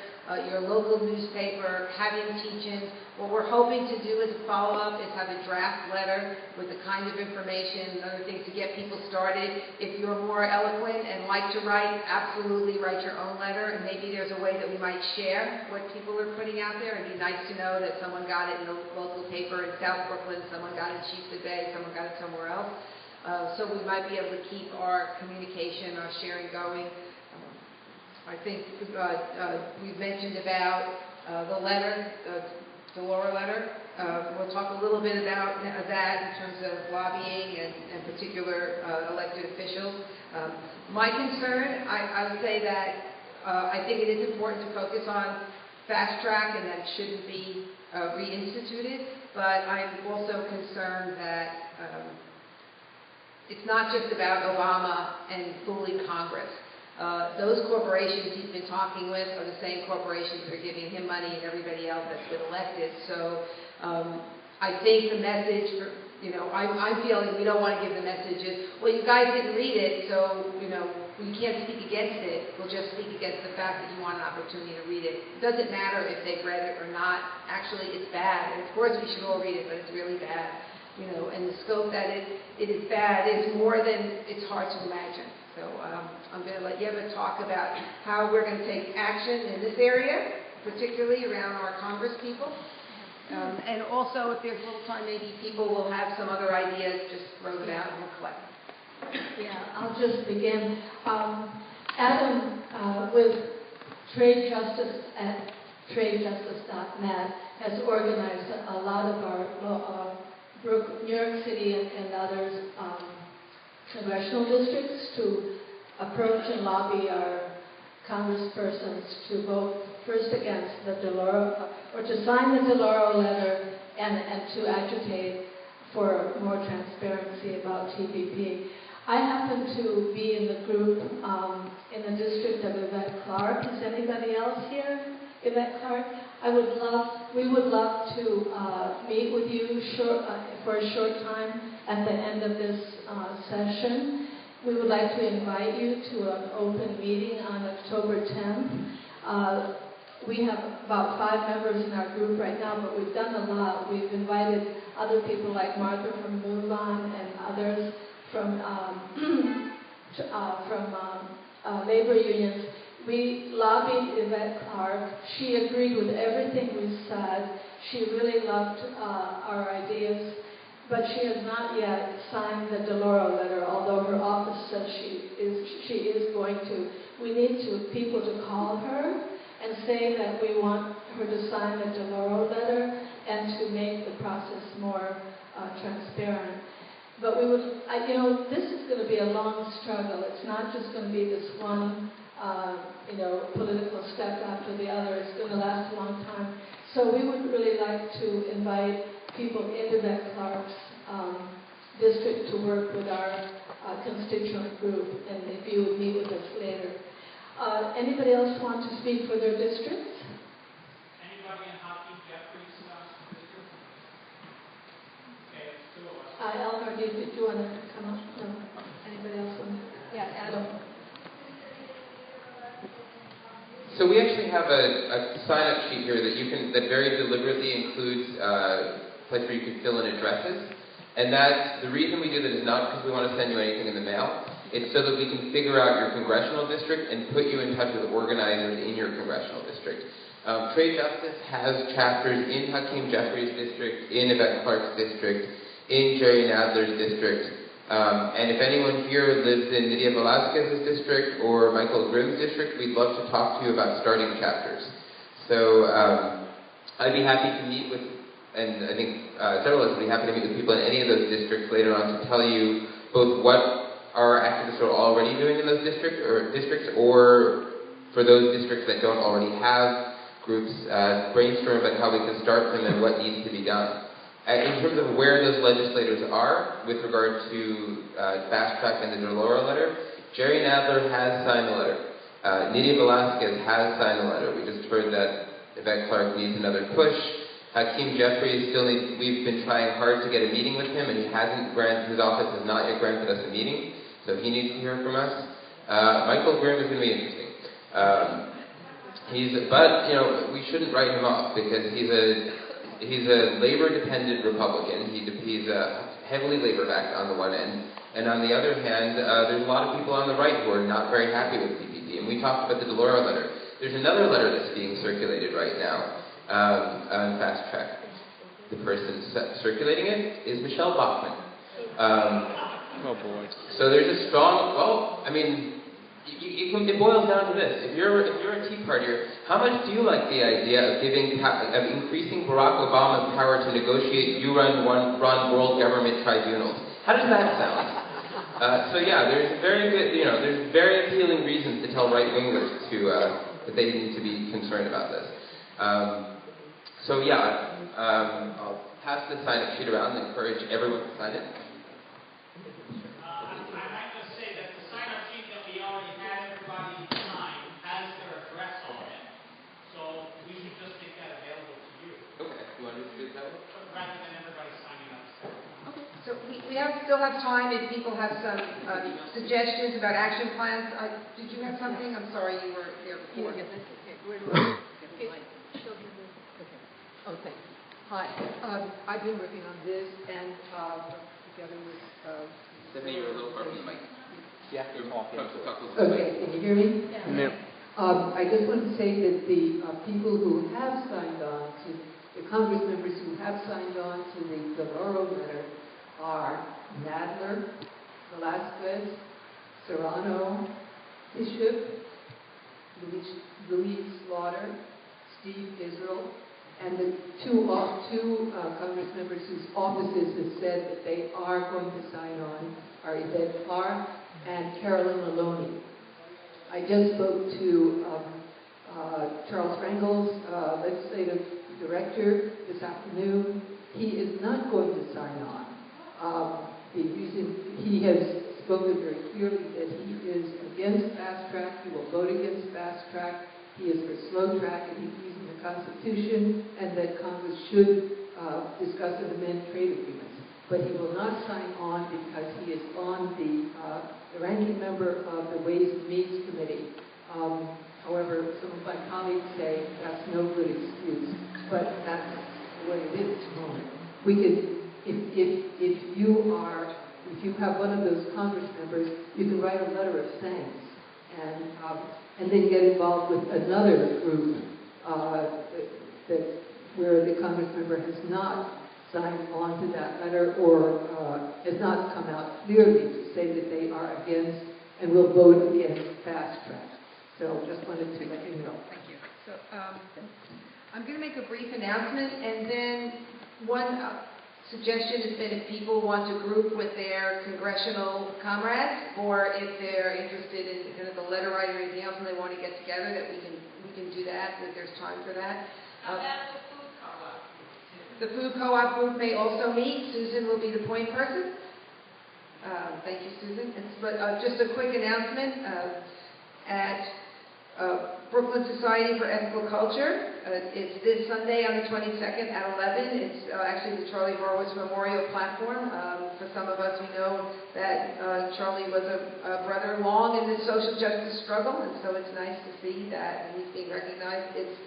your local newspaper, having teach-ins. What we're hoping to do as a follow-up is have a draft letter with the kind of information and other things to get people started. If you're more eloquent and like to write, absolutely write your own letter, and maybe there's a way that we might share what people are putting out there. It'd be nice to know that someone got it in the local paper in South Brooklyn, someone got it in Sheepshead Bay, someone got it somewhere else. So we might be able to keep our communication, our sharing going. I think we've mentioned about the letter, the Laura letter. We'll talk a little bit about that in terms of lobbying and particular elected officials. My concern, I would say that I think it is important to focus on fast track and that it shouldn't be reinstituted, but I'm also concerned that it's not just about Obama and fooling Congress. Those corporations he's been talking with are the same corporations that are giving him money and everybody else that's been elected. So I think the message, I'm feeling we don't want to give the messages, well, you guys didn't read it, so, we can't speak against it. We'll just speak against the fact that you want an opportunity to read it. It doesn't matter if they've read it or not. Actually, it's bad. And of course, we should all read it, but it's really bad. And the scope that it is bad is more than it's hard to imagine. So I'm going to let Ieva talk about how we're going to take action in this area, particularly around our Congress people. And also, if there's a little time, maybe people will have some other ideas, just throw them out and we'll collect them. Yeah, I'll just begin. Adam, with TradeJustice at TradeJustice.net, has organized a lot of our New York City and others congressional districts to approach and lobby our congresspersons to vote first against the DeLauro, or to sign the DeLauro letter and to agitate for more transparency about TPP. I happen to be in the group in the district of Yvette Clarke. Is anybody else here? Yvette Clarke? We would love to meet with you for a short time at the end of this session. We would like to invite you to an open meeting on October 10th. We have about 5 members in our group right now, but we've done a lot. We've invited other people like Martha from Move On and others from labor unions. We lobbied Yvette Clarke. She agreed with everything we said. She really loved our ideas, but she has not yet signed the DeLauro letter, although her office says she is going to. We need people to call her and say that we want her to sign the DeLauro letter and to make the process more transparent. But we would, this is going to be a long struggle. It's not just going to be this one, political step after the other. It's going to last a long time. So we would really like to invite people into Yvette Clarke's district to work with our constituent group, and if you would meet with us later. Anybody else want to speak for their districts? Anybody in Hakeem Jeffries' district? Okay, it's 2 of us. Elgar, did you want to come up? No. Anybody else want to? Yeah, Adam. So we actually have a sign-up sheet here that very deliberately includes a place where you can fill in addresses. And that's the reason we do that is not because we want to send you anything in the mail. It's so that we can figure out your congressional district and put you in touch with organizers in your congressional district. TradeJustice has chapters in Hakeem Jeffries' district, in Yvette Clarke's district, in Jerry Nadler's district. And if anyone here lives in Nydia Velasquez's district or Michael Grimm's district, we'd love to talk to you about starting chapters. So I'd be happy to meet with, and I think journalists would be happy to meet with people in any of those districts later on to tell you both what our activists are already doing in those districts, or for those districts that don't already have groups, brainstorm about how we can start them and what needs to be done. In terms of where those legislators are with regard to Fast Track and the Delora letter, Jerry Nadler has signed the letter. Nydia Velasquez has signed the letter. We just heard that Yvette Clarke needs another push. Hakeem Jeffries we've been trying hard to get a meeting with him, and his office has not yet granted us a meeting, so he needs to hear from us. Michael Grimm is going to be interesting. But we shouldn't write him off because he's a labor-dependent Republican. He's heavily labor-backed on the one end, and on the other hand, there's a lot of people on the right who are not very happy with TPP. And we talked about the Delora letter. There's another letter that's being circulated right now on Fast Track. The person circulating it is Michelle Bachmann. Oh boy. So there's a strong. It boils down to this: if you're a Tea Partier, how much do you like the idea of increasing Barack Obama's power to negotiate UN run world government tribunals? How does that sound? There's there's very appealing reasons to tell right-wingers that they need to be concerned about this. I'll pass the sign-up sheet around and encourage everyone to sign it. I might just say that the sign-up sheet that we already had everybody sign has their address on it, so we should just make that available to you. Okay, you want to do it that way? Rather than everybody signing up. So we still have time if people have some suggestions about action plans. Did you have something? I'm sorry, you were there before. Okay. Oh, thanks. Hi. I've been working on this and together with... Stephanie, you're a little far from the mic. Yeah. Okay, can you hear me? Yeah. I just want to say that the people who have signed on to, the Congress members who have signed on to the Delora letter are Nadler, Velasquez, Serrano, Bishop, Louise Slaughter, Steve Israel, and the two Congress members whose offices have said that they are going to sign on are Yvette Clarke and Carolyn Maloney. I just spoke to Charles Rangel's legislative director this afternoon. He is not going to sign on. The reason he has spoken very clearly that he is against fast track, he will vote against fast track, he is for slow track, and he believes in the Constitution, and that Congress should discuss and amend trade agreements. But he will not sign on because he is on the ranking member of the Ways and Means Committee. However, some of my colleagues say that's no good excuse, but that's the way it is at the moment. We could, if you have one of those Congress members, you can write a letter of thanks and then get involved with another group where the Congress member has not signed on to that letter or has not come out clearly to say that they are against and will vote against fast track. So just wanted to let you know. Thank you. So I'm going to make a brief announcement, and then one suggestion has been if people want to group with their congressional comrades, or if they're interested in kind of the letter writer or anything else and they want to get together, that we can do that, that there's time for that. That's the food co-op. The food co-op group may also meet. Susan will be the point person. Thank you, Susan. But just a quick announcement at Brooklyn Society for Ethical Culture. It's this Sunday on the 22nd at 11. It's actually the Charlie Horowitz Memorial Platform. For some of us, we know that Charlie was a brother long in the social justice struggle, and so it's nice to see that he's being recognized. It's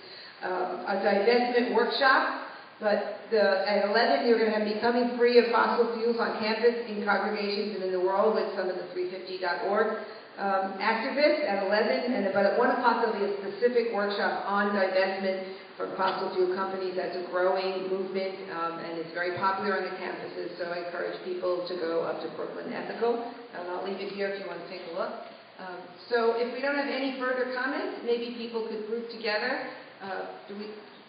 a divestment workshop, but at 11 you're going to have Becoming Free of Fossil Fuels on campus, in congregations, and in the world with some of the 350.org activists at 11, but at 1 o'clock there'll be a specific workshop on divestment for fossil fuel companies. That's a growing movement, and it's very popular on the campuses, so I encourage people to go up to Brooklyn Ethical, and I'll leave it here if you want to take a look. So if we don't have any further comments, maybe people could group together.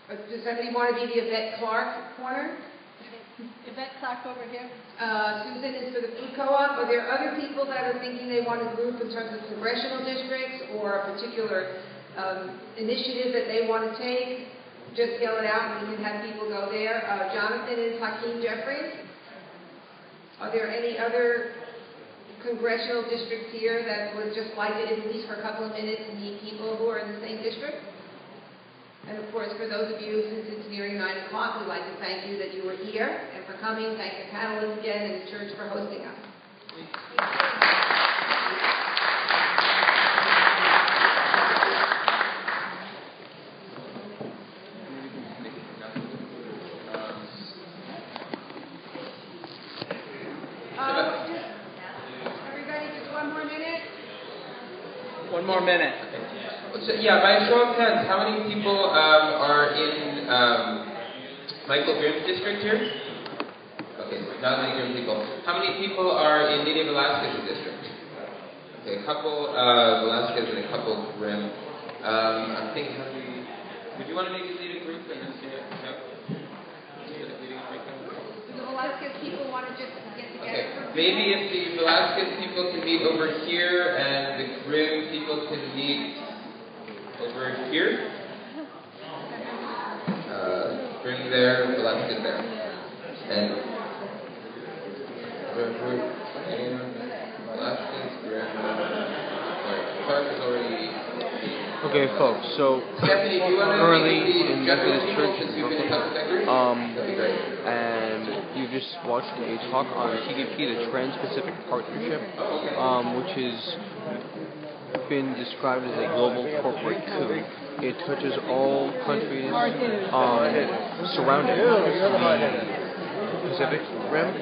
Does somebody want to be the Yvette Clarke corner? Yvette Clarke over here. Susan is for the food co-op. Are there other people that are thinking they want to group in terms of congressional districts or a particular initiative that they want to take? Just yell it out and we can have people go there. Jonathan is Hakeem Jeffries. Are there any other congressional districts here that would just like it at least for a couple of minutes and meet people who are in the same district? And of course, for those of you, since it's nearing 9 o'clock, we'd like to thank you that you were here and for coming. Thank the panelists again and the church for hosting us. Everybody, just one more minute. One more minute. So, yeah, by show of hands, how many people are in Michael Grimm's district here? Okay, not many Grimm people. How many people are in Nina Velasquez's district? Okay, a couple Velasquez and a couple Grimm. I'm thinking, would you want to maybe lead a group and then see it? No? The Velasquez people want to just get together. Okay, maybe if the Velasquez people can meet over here and the Grimm people can meet over here. Grimm there, Velasquez there. And Velasquez, Grimm. Clarke is already. Okay, folks. So Stephanie, do you want to currently maybe in Methodist Methodist Church since in we've been in touch with that group? Brooklyn, That'd be great. and you just watched a talk on TPP, the Trans-Pacific Partnership, which has been described as a global corporate coup. It touches all countries surrounding the Pacific Rim,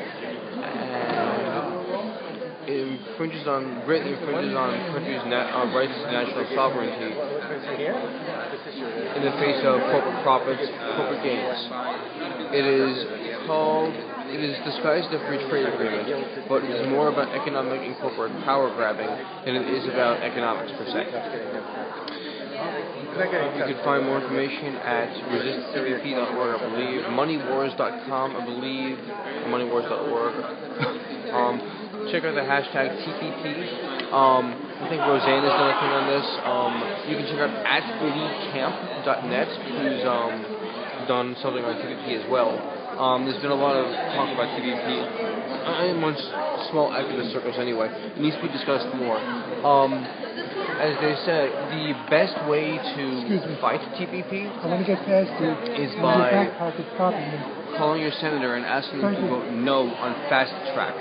and it greatly infringes on countries' rights to national sovereignty in the face of corporate profits, corporate gains. It is disguised as a free trade agreement, but it is more about economic and corporate power grabbing than it is about economics per se. You can find more information at resisttpp.org, I believe, moneywars.com, I believe, or moneywars.org. Check out the hashtag TPP. I think Roseanne has done a thing on this. You can check out at leecamp.net, who's done something on TPP as well. There's been a lot of talk about TPP in one small activist circles anyway. It needs to be discussed more. As they said, the best way to fight TPP is by calling your senator and asking them to vote no on fast track.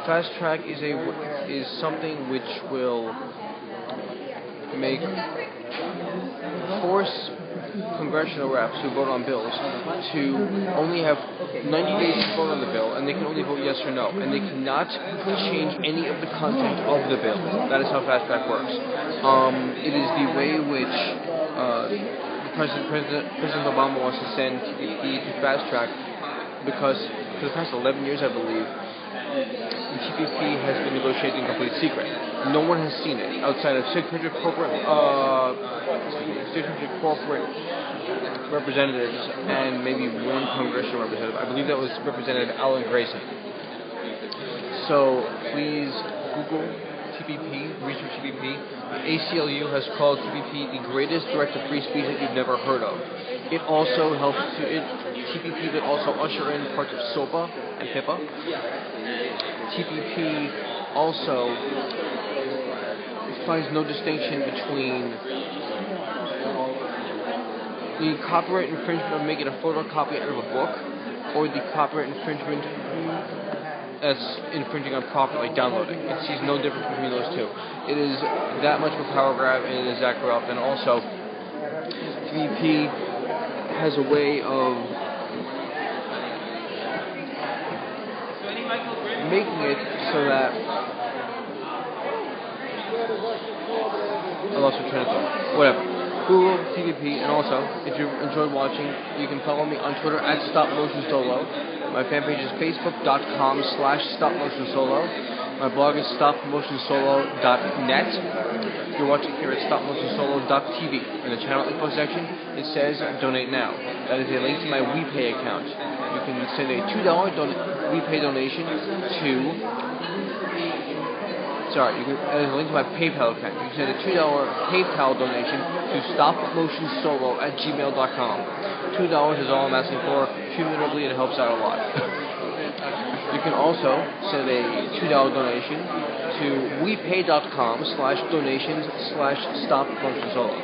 Fast track is something which will force congressional reps who vote on bills to only have 90 days to vote on the bill, and they can only vote yes or no, and they cannot change any of the content of the bill. That is how fast track works. It is the way which President Obama wants to send TPP to fast track, because for the past 11 years, I believe, the TPP has been negotiated in complete secret. No one has seen it outside of 600 corporate representatives and maybe one congressional representative. I believe that was Representative Alan Grayson. So please Google TPP, research TPP. The ACLU has called TPP the greatest threat to free speech that you've never heard of. It also helps TPP would also usher in parts of SOPA and HIPAA. TPP also finds no distinction between the copyright infringement of making a photocopy out of a book or the copyright infringement that's infringing on profit, like downloading. It sees no difference between those two. It is that much of a power grab, and it is that corrupt. And also, TPP has a way of making it so that I lost my train of thought. Whatever. Google TPP, and also, if you enjoyed watching, you can follow me on Twitter at StopMotionSolo. My fan page is facebook.com/StopMotionSolo. My blog is StopMotionSolo.net. You're watching here at stopmotionsolo.tv. In the channel info section, it says Donate Now. That is a link to my WePay account. You can send a $2 WePay donation to... there's a link to my PayPal account. You can send a $2 PayPal donation to stopmotionsolo@gmail.com. $2 is all I'm asking for. Cumulatively, it helps out a lot. You can also send a $2 donation to wepay.com/donations/stopmotionsolo.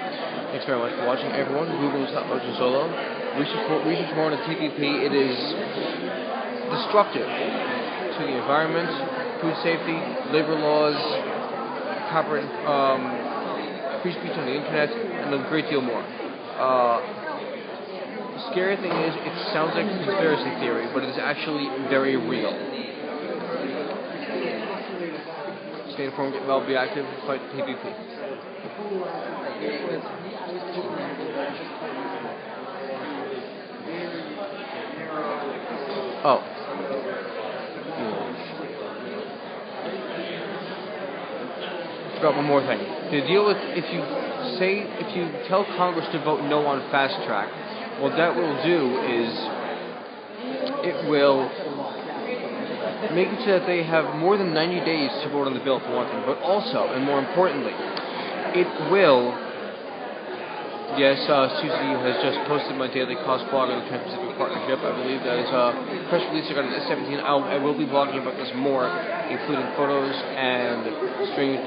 Thanks very much for watching, everyone. Google Stop Motion Solo. Research more on the TPP. It is destructive to the environment, food safety, labor laws, copyright, free speech on the internet, and a great deal more. The scary thing is, it sounds like a conspiracy theory, but it is actually very real. Stay informed, get involved, be active, fight the TPP. Oh. Forgot one more thing. To deal with, if you tell Congress to vote no on fast track, what that will do is it will make it so that they have more than 90 days to vote on the bill for one thing, but also, and more importantly, it will... Yes, Susie has just posted my daily cost blog on the Trans-Pacific Partnership. I believe that is a press release I got on S17. I will be blogging about this more, including photos and stream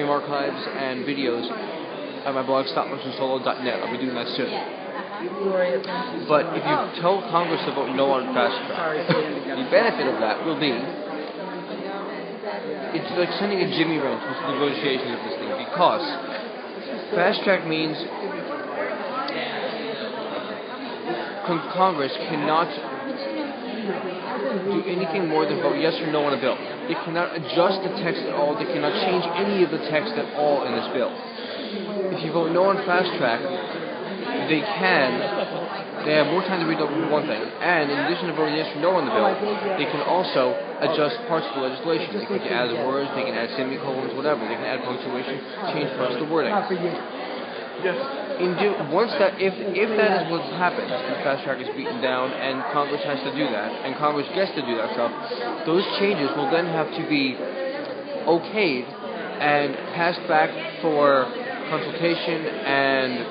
archives and videos at my blog, stopmotionsolo.net. I'll be doing that soon. But if you tell Congress to vote no on fast track, the benefit of that will be it's like sending a jimmy wrench into the negotiations of this thing, because fast track means Congress cannot do anything more than vote yes or no on a bill. They cannot adjust the text at all. They cannot change any of the text at all in this bill. If you vote no on fast track, they have more time to read over one thing, and in addition to voting yes or no on the bill, they can also adjust parts of the legislation. They can add words, they can add semicolons, whatever. They can add punctuation, change parts of the wording. If that is what happens, the fast track is beaten down, and Congress has to do that, and Congress gets to do that stuff, those changes will then have to be okayed and passed back for consultation and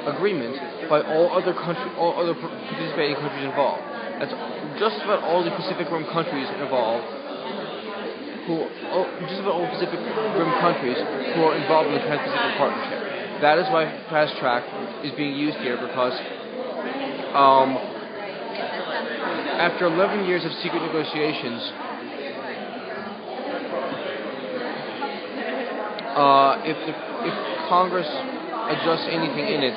agreement by all other participating countries involved. That's just about all the Pacific Rim countries involved. Just about all Pacific Rim countries who are involved in the Trans-Pacific Partnership. That is why fast track is being used here, because after 11 years of secret negotiations, if Congress adjusts anything in it,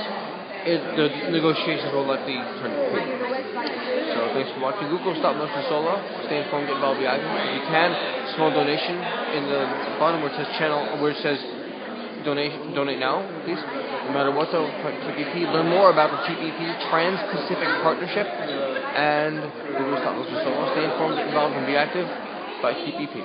the negotiations will likely turn to peak. So thanks for watching. Google Stop Motion Solo. Stay informed, get involved, be active. If you can, small donation in the bottom where it says channel, where it says donate now, please. No matter what the TPP, learn more about the TPP, Trans-Pacific Partnership, and Google Stop Motion Solo. Stay informed, get involved, and be active by TPP.